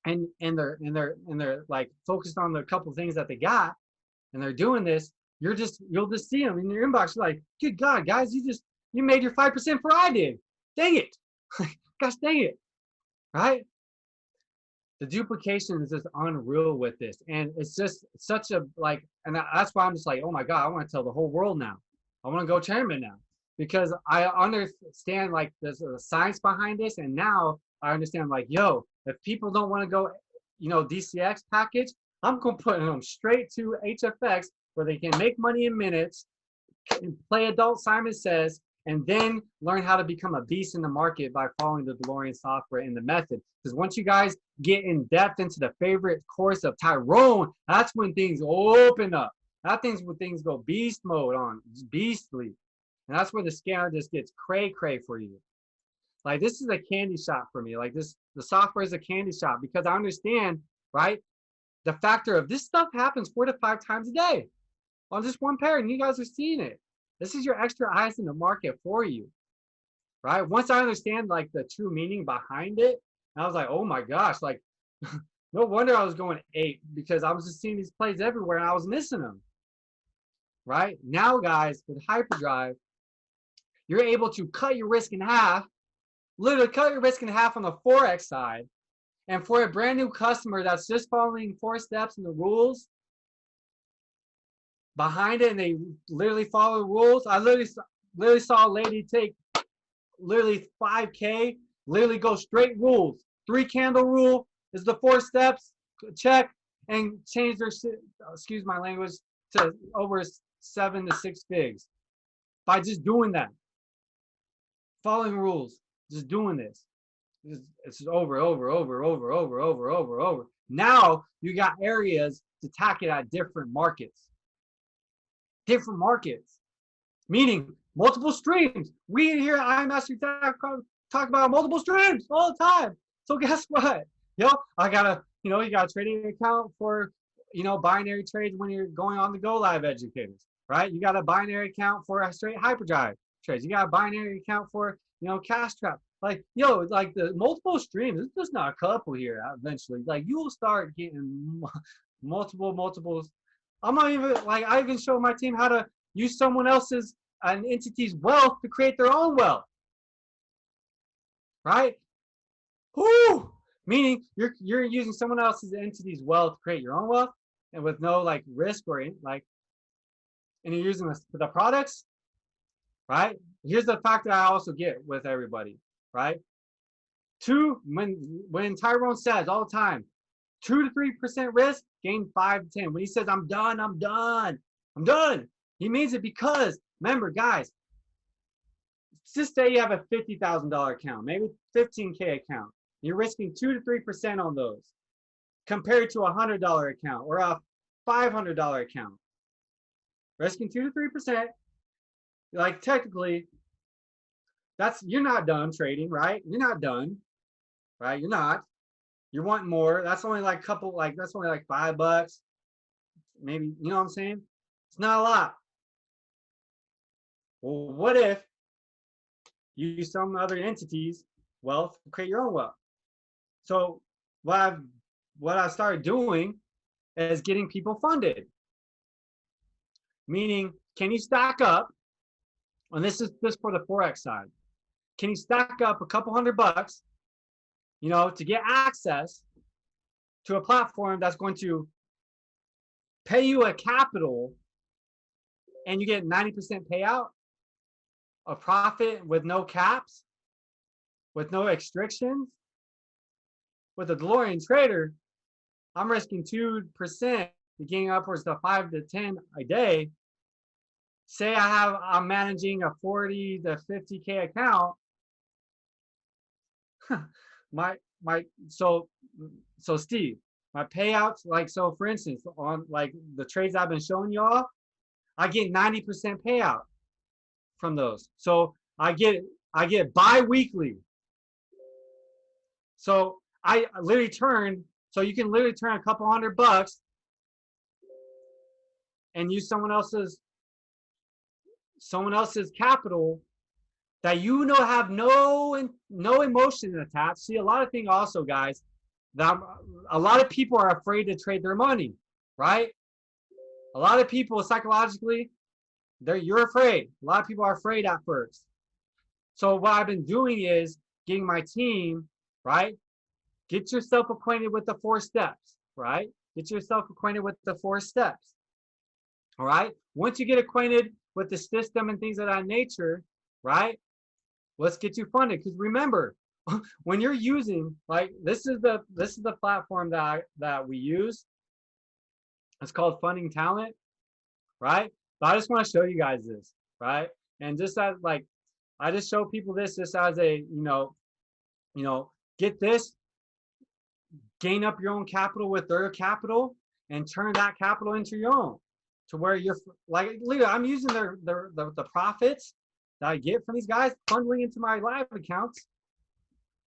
and they're like focused on the couple things that they got, and they're doing this, you'll just see them in your inbox. You're like, good God, guys, you made your 5% for I did. Dang it, gosh, dang it, right? The duplication is just unreal with this, and it's just such a like, and that's why I'm just like, oh my God, I want to tell the whole world now. I want to go chairman now because I understand like there's a science behind this, and now I understand like, yo, if people don't want to go, DCX package, I'm gonna put them straight to HFX where they can make money in minutes, and play adult Simon Says, and then learn how to become a beast in the market by following the Delorean software and the method. Because once you guys get in depth into the favorite course of Tyrone, that's when things open up. That's when things go beast mode on, beastly. And that's where the scanner just gets cray for you. Like this is a candy shop for me. Like the software is a candy shop because I understand, right? The factor of this stuff happens 4 to 5 times a day on just one pair, and you guys are seeing it. This is your extra eyes in the market for you, right? Once I understand like the true meaning behind it, I was like, oh my gosh, like no wonder I was going 8 because I was just seeing these plays everywhere and I was missing them, right? Now, guys, with hyperdrive, you're able to cut your risk in half, literally cut your risk in half on the Forex side. And for a brand new customer that's just following 4 steps and the rules behind it, and they literally follow the rules. I literally saw a lady take literally 5K, literally go straight rules. 3 candle rule is the 4 steps, check, and change their, excuse my language, to over 7 to 6 figs by just doing that. Following rules, just doing this. It's just over. Now you got areas to attack it at different markets. Meaning multiple streams. We here at iMastery talk about multiple streams all the time. So guess what? I got you got a trading account for, binary trades when you're going on the Go Live educators, right? You got a binary account for a straight hyperdrive trades. You got a binary account for, cash trap. Like, like the multiple streams, it's just not a couple here eventually. Like you will start getting multiples. I'm not even like, I even show my team how to use someone else's an entity's wealth to create their own wealth. Right? Whoo! Meaning you're using someone else's entity's wealth to create your own wealth, and with no like risk or like, and you're using the products, right? Here's the factor I also get with everybody, right? When Tyrone says all the time, 2 to 3% risk, gain 5 to 10. When he says I'm done, he means it because remember, guys, just say you have a $50,000 account, maybe 15K account. You're risking 2 to 3% on those compared to a $100 account or a $500 account. Risking 2 to 3%, like technically, you're not done trading, right? You're not done, right? You're not. You're wanting more. That's only like that's only like $5, maybe. You know what I'm saying? It's not a lot. Well, what if you use some other entity's wealth to create your own wealth? So what I started doing is getting people funded. Meaning, can you stack up and this is just for the Forex side. Can you stack up a couple $100, to get access to a platform that's going to pay you a capital and you get 90% payout of profit with no caps, with no restrictions? With a Delorean trader, I'm risking 2%, getting upwards to 5 to 10 a day. Say I'm managing a 40 to 50K account. So Steve, my payouts, like, so for instance, on like the trades I've been showing y'all, I get 90% payout from those. So I get bi-weekly. So I literally so you can literally turn a couple $100 and use someone else's capital that have no emotion attached. See, a lot of things also, guys, that a lot of people are afraid to trade their money, right? A lot of people psychologically, you're afraid. A lot of people are afraid at first. So what I've been doing is getting my team, right? Get yourself acquainted with the 4 steps, right? Get yourself acquainted with the 4 steps. All right. Once you get acquainted with the system and things of that nature, right? Let's get you funded. Because remember, when you're using, like, this is the platform that we use. It's called Funding Talent, right? But I just want to show you guys this, right? And just as like, I just show people this just as a, get this, gain up your own capital with their capital, and turn that capital into your own, to where you're like, literally, I'm using the profits that I get from these guys, funneling into my live accounts.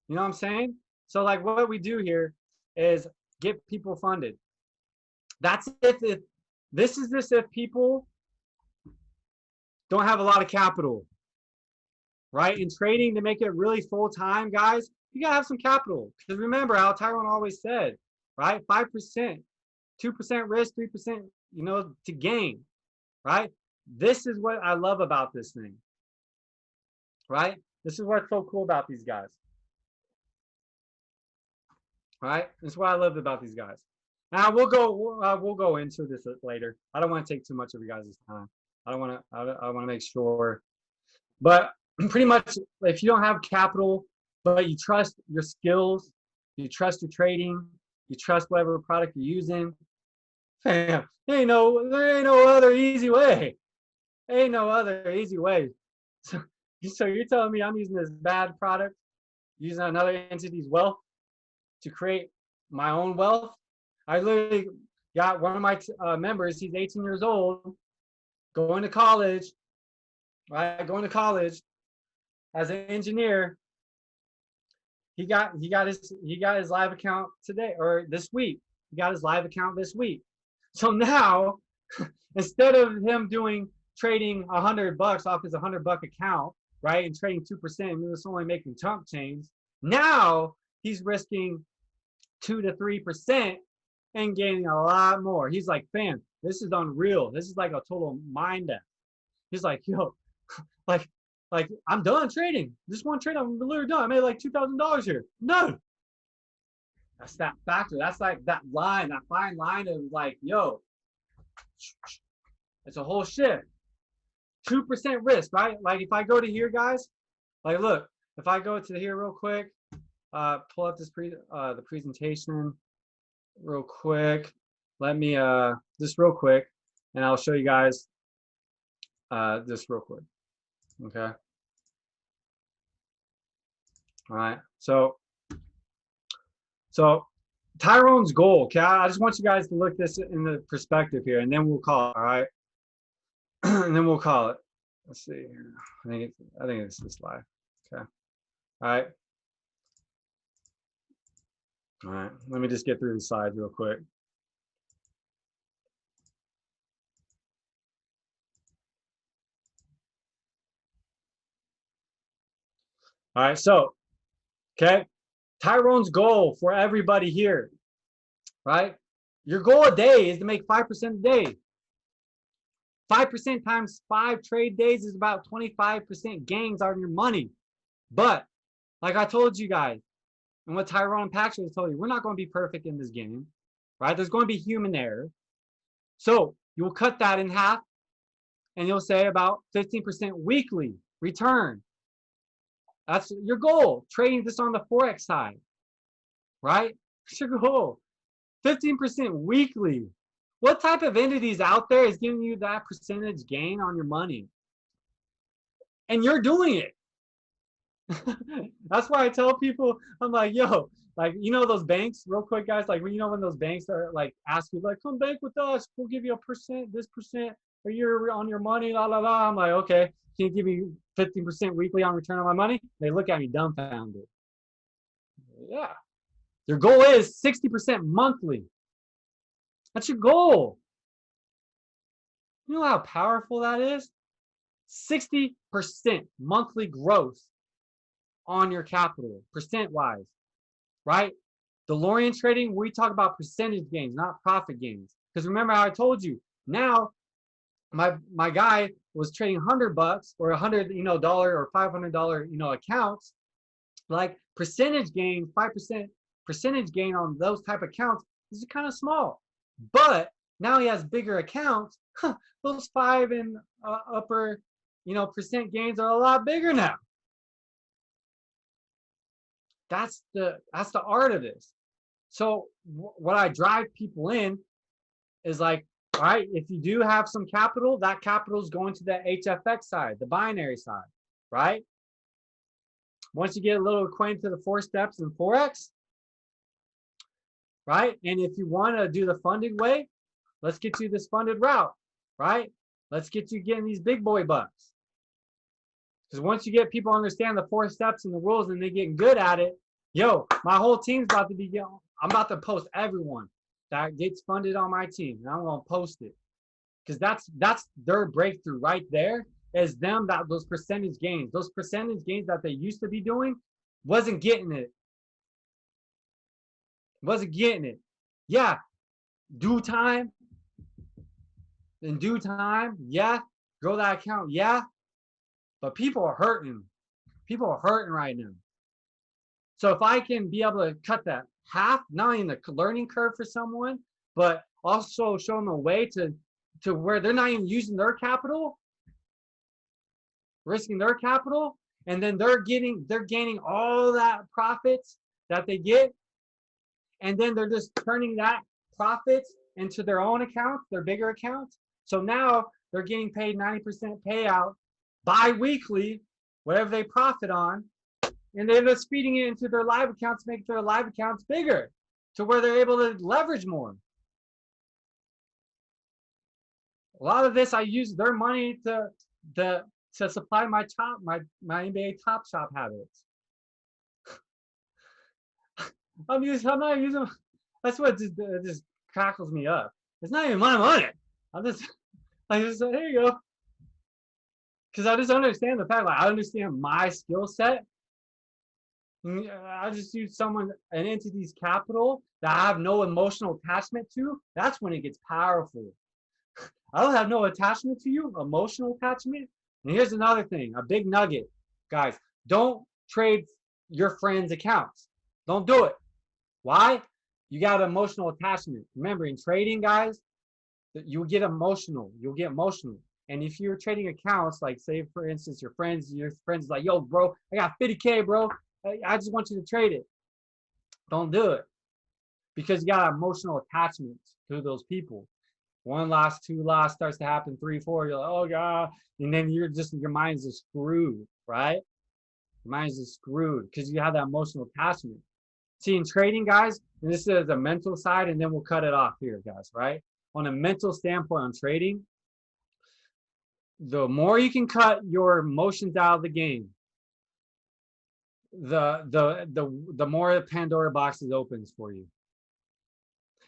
You know what I'm saying? So like, what we do here is get people funded. That's if this is this if people don't have a lot of capital, right? In trading, to make it really full time, guys, you gotta have some capital. Because remember how Tyrone always said, right? 5%, 2% risk, 3%, to gain, right? This is what I love about this thing, right? This is what's so cool about these guys, right? This is what I loved about these guys. Now we'll go into this later. I don't want to take too much of you guys' time. I want to make sure, but pretty much, if you don't have capital, but you trust your skills, you trust your trading, you trust whatever product you're using, there ain't no other easy way. Ain't no other easy way. So you're telling me I'm using this bad product, using another entity's wealth to create my own wealth? I literally got one of my members, he's 18 years old, going to college, right? Going to college as an engineer. He got his live account today, or this week. He got his live account this week. So now, instead of him trading $100 off his $100 account, right, and trading 2%, and he was only making chump change, now he's risking 2 to 3% and gaining a lot more. He's like, fam, this is unreal. This is like a total mind death. He's like, yo, like I'm done trading. This one trade, I'm literally done. I made like $2,000 here. No. That's that factor. That's like that line, that fine line of like, yo, it's a whole shift. 2% risk, right? Like if I go to here, guys, like look, if I go to here real quick, pull up this the presentation real quick. Let me just real quick, and I'll show you guys just real quick. Okay. All right. So Tyrone's goal. Okay, I just want you guys to look this in the perspective here, and then we'll call it. All right. And then we'll call it. Let's see here. I think it's this live. Okay. All right. All right. Let me just get through the slides real quick. All right. So, okay. Tyrone's goal for everybody here, right? Your goal a day is to make 5% a day. 5% times 5 trade days is about 25% gains on your money. But like I told you guys, and what Tyrone Paxton told you, we're not going to be perfect in this game, right? There's going to be human error. So you'll cut that in half, and you'll say about 15% weekly return. That's your goal. Trading this on the Forex side, right? That's your goal. 15% weekly. What type of entities out there is giving you that percentage gain on your money? And you're doing it. That's why I tell people, I'm like, yo, like, you know, those banks, real quick, guys, like, you know, when those banks are like, ask you, like, come bank with us, we'll give you this percent a year on your money, la, la, la. I'm like, okay, can you give me 15% weekly on return on my money? They look at me dumbfounded. Yeah. Your goal is 60% monthly. That's your goal. You know how powerful that is? 60% monthly growth on your capital, percent-wise, right? Delorean trading, we talk about percentage gains, not profit gains. Because remember how I told you, now my guy was trading $100 or $100, you know, dollar or $500, you know, accounts. Like percentage gain, 5% percentage gain on those type of accounts is kind of small. But now he has bigger accounts. Those 5 and upper, you know, percent gains are a lot bigger now. That's the art of this. So what I drive people in is like, all right, if you do have some capital, that capital is going to the HFX side, the binary side, right? Once you get a little acquainted to the 4 steps in Forex, right? And if you want to do the funded way, let's get you this funded route, right? Let's get you getting these big boy bucks. Because once you get people understand the 4 steps and the rules and they getting good at it, yo, my whole team's about to be, I'm about to post everyone that gets funded on my team. And I'm going to post it. Because that's their breakthrough right there, is them, that those percentage gains. Those percentage gains that they used to be doing wasn't getting it. Wasn't getting it. Yeah, due time. In due time, yeah. Grow that account, yeah. But people are hurting. People are hurting right now. So if I can be able to cut that half, not only in the learning curve for someone, but also show them a way to where they're not even using their capital, risking their capital, and then they're gaining all that profits that they get, and then they're just turning that profits into their own accounts, their bigger accounts. So now they're getting paid 90% payout bi-weekly, whatever they profit on, and they're just feeding it into their live accounts, make their live accounts bigger to where they're able to leverage more. A lot of this, I use their money to supply my NBA Top Shop habits. I'm not using. That's what just crackles me up. It's not even my money. I just say, here you go. Because I just understand the fact, like, I understand my skill set. I just use an entity's capital that I have no emotional attachment to. That's when it gets powerful. I don't have no attachment to you, emotional attachment. And here's another thing, a big nugget, guys. Don't trade your friends' accounts. Don't do it. Why? You got emotional attachment. Remember, in trading, guys, you'll get emotional. You'll get emotional. And if you're trading accounts, like say, for instance, your friends like, yo, bro, I got 50K, bro. I just want you to trade it. Don't do it. Because you got emotional attachment to those people. 1 loss, 2 loss starts to happen, 3, 4, you're like, oh God. And then your mind's just screwed, right? Your mind's just screwed because you have that emotional attachment. See, in trading, guys, and this is the mental side, and then we'll cut it off here, guys, right? On a mental standpoint on trading, the more you can cut your emotions out of the game, the more the Pandora boxes opens for you.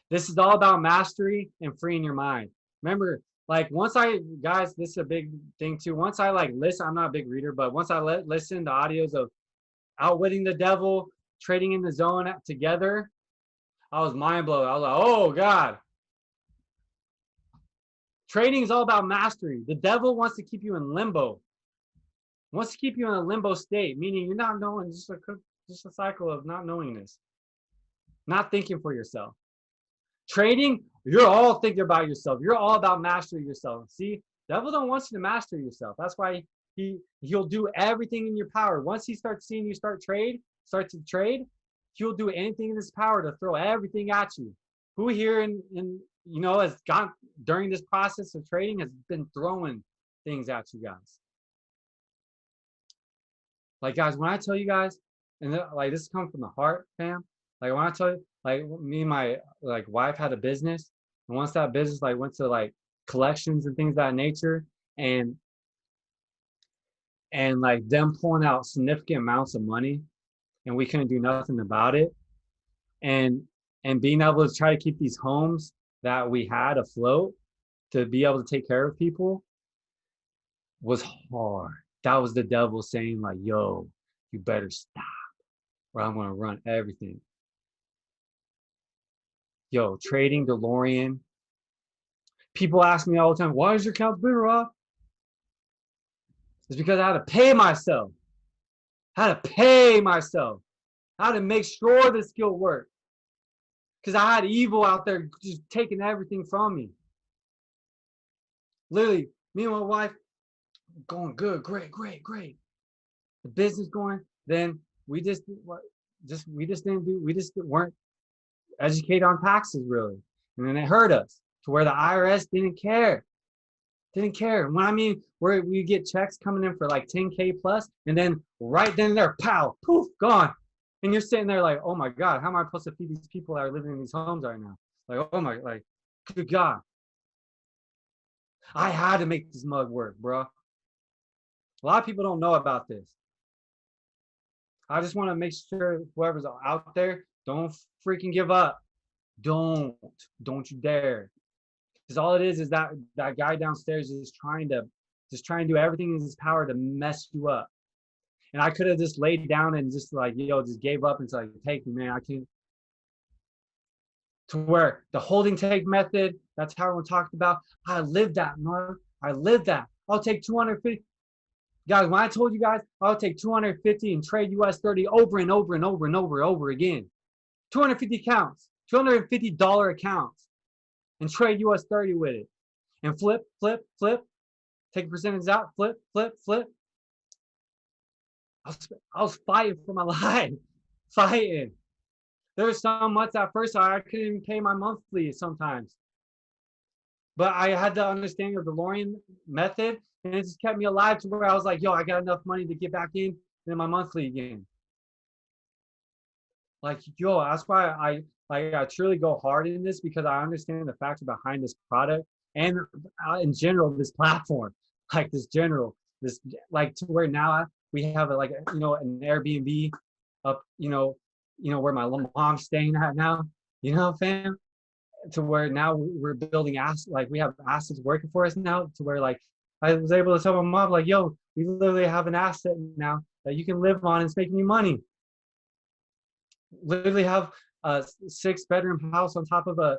This is all about mastery and freeing your mind. Remember, like guys, this is a big thing too. Once I like listen, I'm not a big reader, but once I listen to audios of Outwitting the Devil, Trading in the Zone together, I was mind blown. I was like, oh God. Trading is all about mastery. The devil wants to keep you in limbo. Wants to keep you in a limbo state, meaning you're not knowing, just a cycle of not knowingness, not thinking for yourself. Trading, you're all thinking about yourself. You're all about mastering yourself. See, devil don't want you to master yourself. That's why he'll do everything in your power. Once he starts seeing you start to trade, he'll do anything in his power to throw everything at you. Who here has gone during this process of trading has been throwing things at you guys? Like, guys, when I tell you guys, and like this comes from the heart, fam. Like when I tell you, like me and my wife had a business, and once that business went to collections and things of that nature, and them pulling out significant amounts of money, and we couldn't do nothing about it, and being able to try to keep these homes that we had afloat to be able to take care of people was hard. That was the devil saying yo, you better stop or I'm going to run everything. Yo, trading Delorean. People ask me all the time, why is your account been Rob? It's because I had to pay myself. I had to make sure the skill worked. Because I had evil out there just taking everything from me. Literally, me and my wife going good, great. The business going, then we just weren't educated on taxes really. And then it hurt us to where the IRS didn't care. When I mean where we get checks coming in for $10K plus, and then right then there, pow, poof, gone. And you're sitting there oh my God, how am I supposed to feed these people that are living in these homes right now? Good God. I had to make this mug work, bro. A lot of people don't know about this. I just want to make sure whoever's out there, don't freaking give up. Don't you dare. Because all it is that guy downstairs is trying to do everything in his power to mess you up. And I could have just laid down and just just gave up and take me, man. I can't. To where the holding take method, that's how everyone talked about. I lived that, man. I lived that. I'll take 250. Guys, when I told you guys, I'll take 250 and trade US 30 over and over again. 250 accounts, $250 accounts, and trade US 30 with it. And flip. Take a percentage out, flip. I was fighting for my life. Fighting. There were some months at first I couldn't even pay my monthly sometimes. But I had to understand the Delorean method, and it just kept me alive to where I was yo, I got enough money to get back in my monthly again. Yo, that's why I truly go hard in this, because I understand the facts behind this product and in general this platform, to where now we have an Airbnb up, where my mom's staying at now, fam, to where now we're building assets, we have assets working for us now, to where I was able to tell my mom yo, we literally have an asset now that you can live on and it's making you money. Literally have a 6-bedroom house on top of a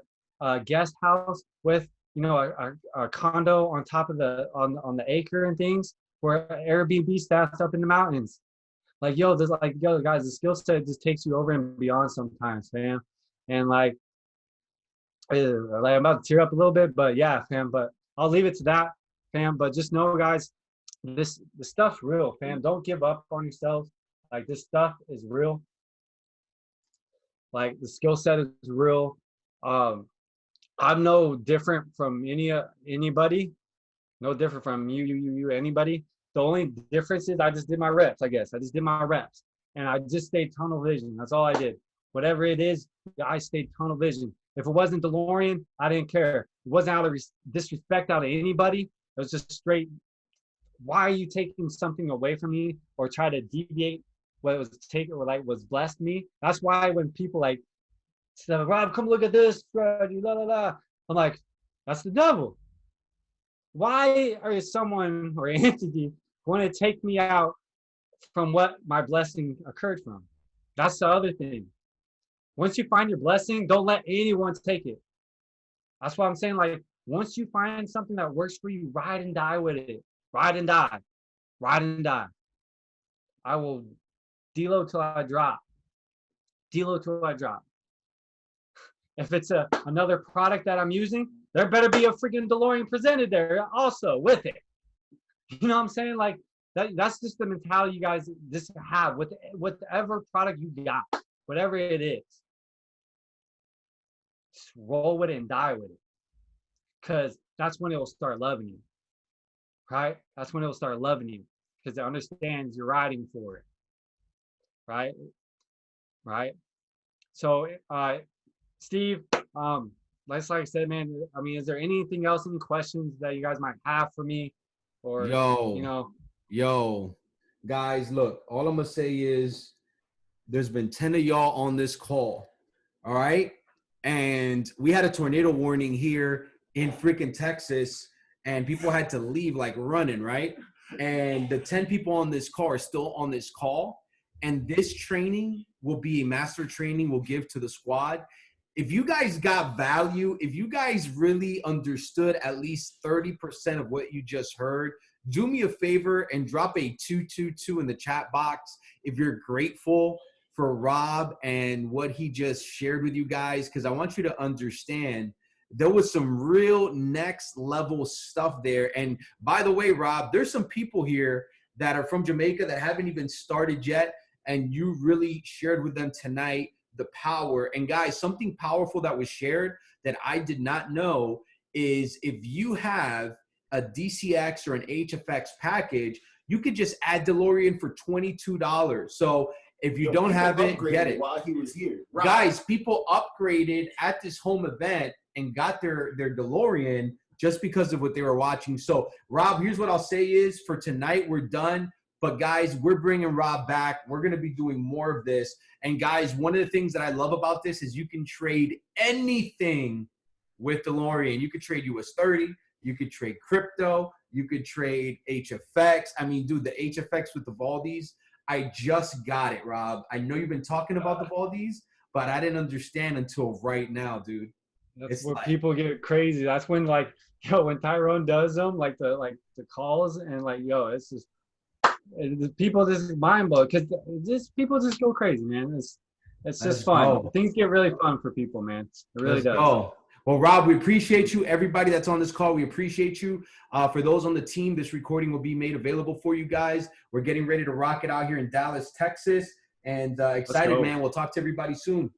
guest house with a condo on top of on the acre and things, where Airbnb staffs up in the mountains. Yo, guys, the skill set just takes you over and beyond sometimes, fam. And I'm about to tear up a little bit, but yeah, fam. But I'll leave it to that, fam. But just know, guys, the stuff's real, fam. Don't give up on yourselves. This stuff is real. The skill set is real. I'm no different from anybody. No different from you, anybody. The only difference is I just did my reps, I guess. I just did my reps. And I just stayed tunnel vision. That's all I did. Whatever it is, I stayed tunnel vision. If it wasn't Delorean, I didn't care. It wasn't out of disrespect out of anybody. It was just straight, why are you taking something away from me or try to deviate what was taken or was blessed me? That's why when people say, Rob, come look at this strategy, la la la. I'm that's the devil. Why are someone or entity going to take me out from what my blessing occurred from? That's the other thing. Once you find your blessing, don't let anyone take it. That's why I'm saying Once you find something that works for you, ride and die with it. Ride and die. Ride and die. I will deload till I drop. Deload till I drop. If it's another product that I'm using, there better be a freaking DeLorean presented there also with it. You know what I'm saying? Like that's just the mentality you guys just have with whatever product you got, whatever it is. Just roll with it and die with it. Because that's when it will start loving you. Right? That's when it will start loving you. Because it understands you're riding for it. Right? Right? So Steve, like I said, man, I mean, is there anything else, any questions that you guys might have for me? Or, Yo, guys, look, all I'm going to say is there's been 10 of y'all on this call. All right. And we had a tornado warning here in freaking Texas, and people had to leave like running, right? And the 10 people on this call are still on this call. And this training will be a master training we'll give to the squad. If you guys got value, if you guys really understood at least 30% of what you just heard, do me a favor and drop a 222 in the chat box if you're grateful for Rob and what he just shared with you guys, because I want you to understand there was some real next level stuff there. And by the way, Rob, there's some people here that are from Jamaica that haven't even started yet, and you really shared with them tonight the power. And guys, something powerful that was shared that I did not know is if you have a DCX or an HFX package, you could just add DeLorean for $22. So if you don't have it, get it. While he was here. Right. Guys, people upgraded at this home event and got their DeLorean just because of what they were watching. So, Rob, here's what I'll say is for tonight, we're done. But, guys, we're bringing Rob back. We're going to be doing more of this. And, guys, one of the things that I love about this is you can trade anything with DeLorean. You could trade US 30. You could trade crypto. You could trade HFX. I mean, dude, the HFX with the Valdez, I just got it, Rob. I know you've been talking about the Valdez, but I didn't understand until right now, dude. That's where people get crazy. That's when, like, when Tyrone does them, like the calls, and like, it's just people just mind blow because just people just go crazy, man. It's just fun. Things get really fun for people, man. It really does. Go. Well, Rob, we appreciate you. Everybody that's on this call, we appreciate you. For those on the team, this recording will be made available for you guys. We're getting ready to rock it out here in Dallas, Texas. And excited, man. We'll talk to everybody soon.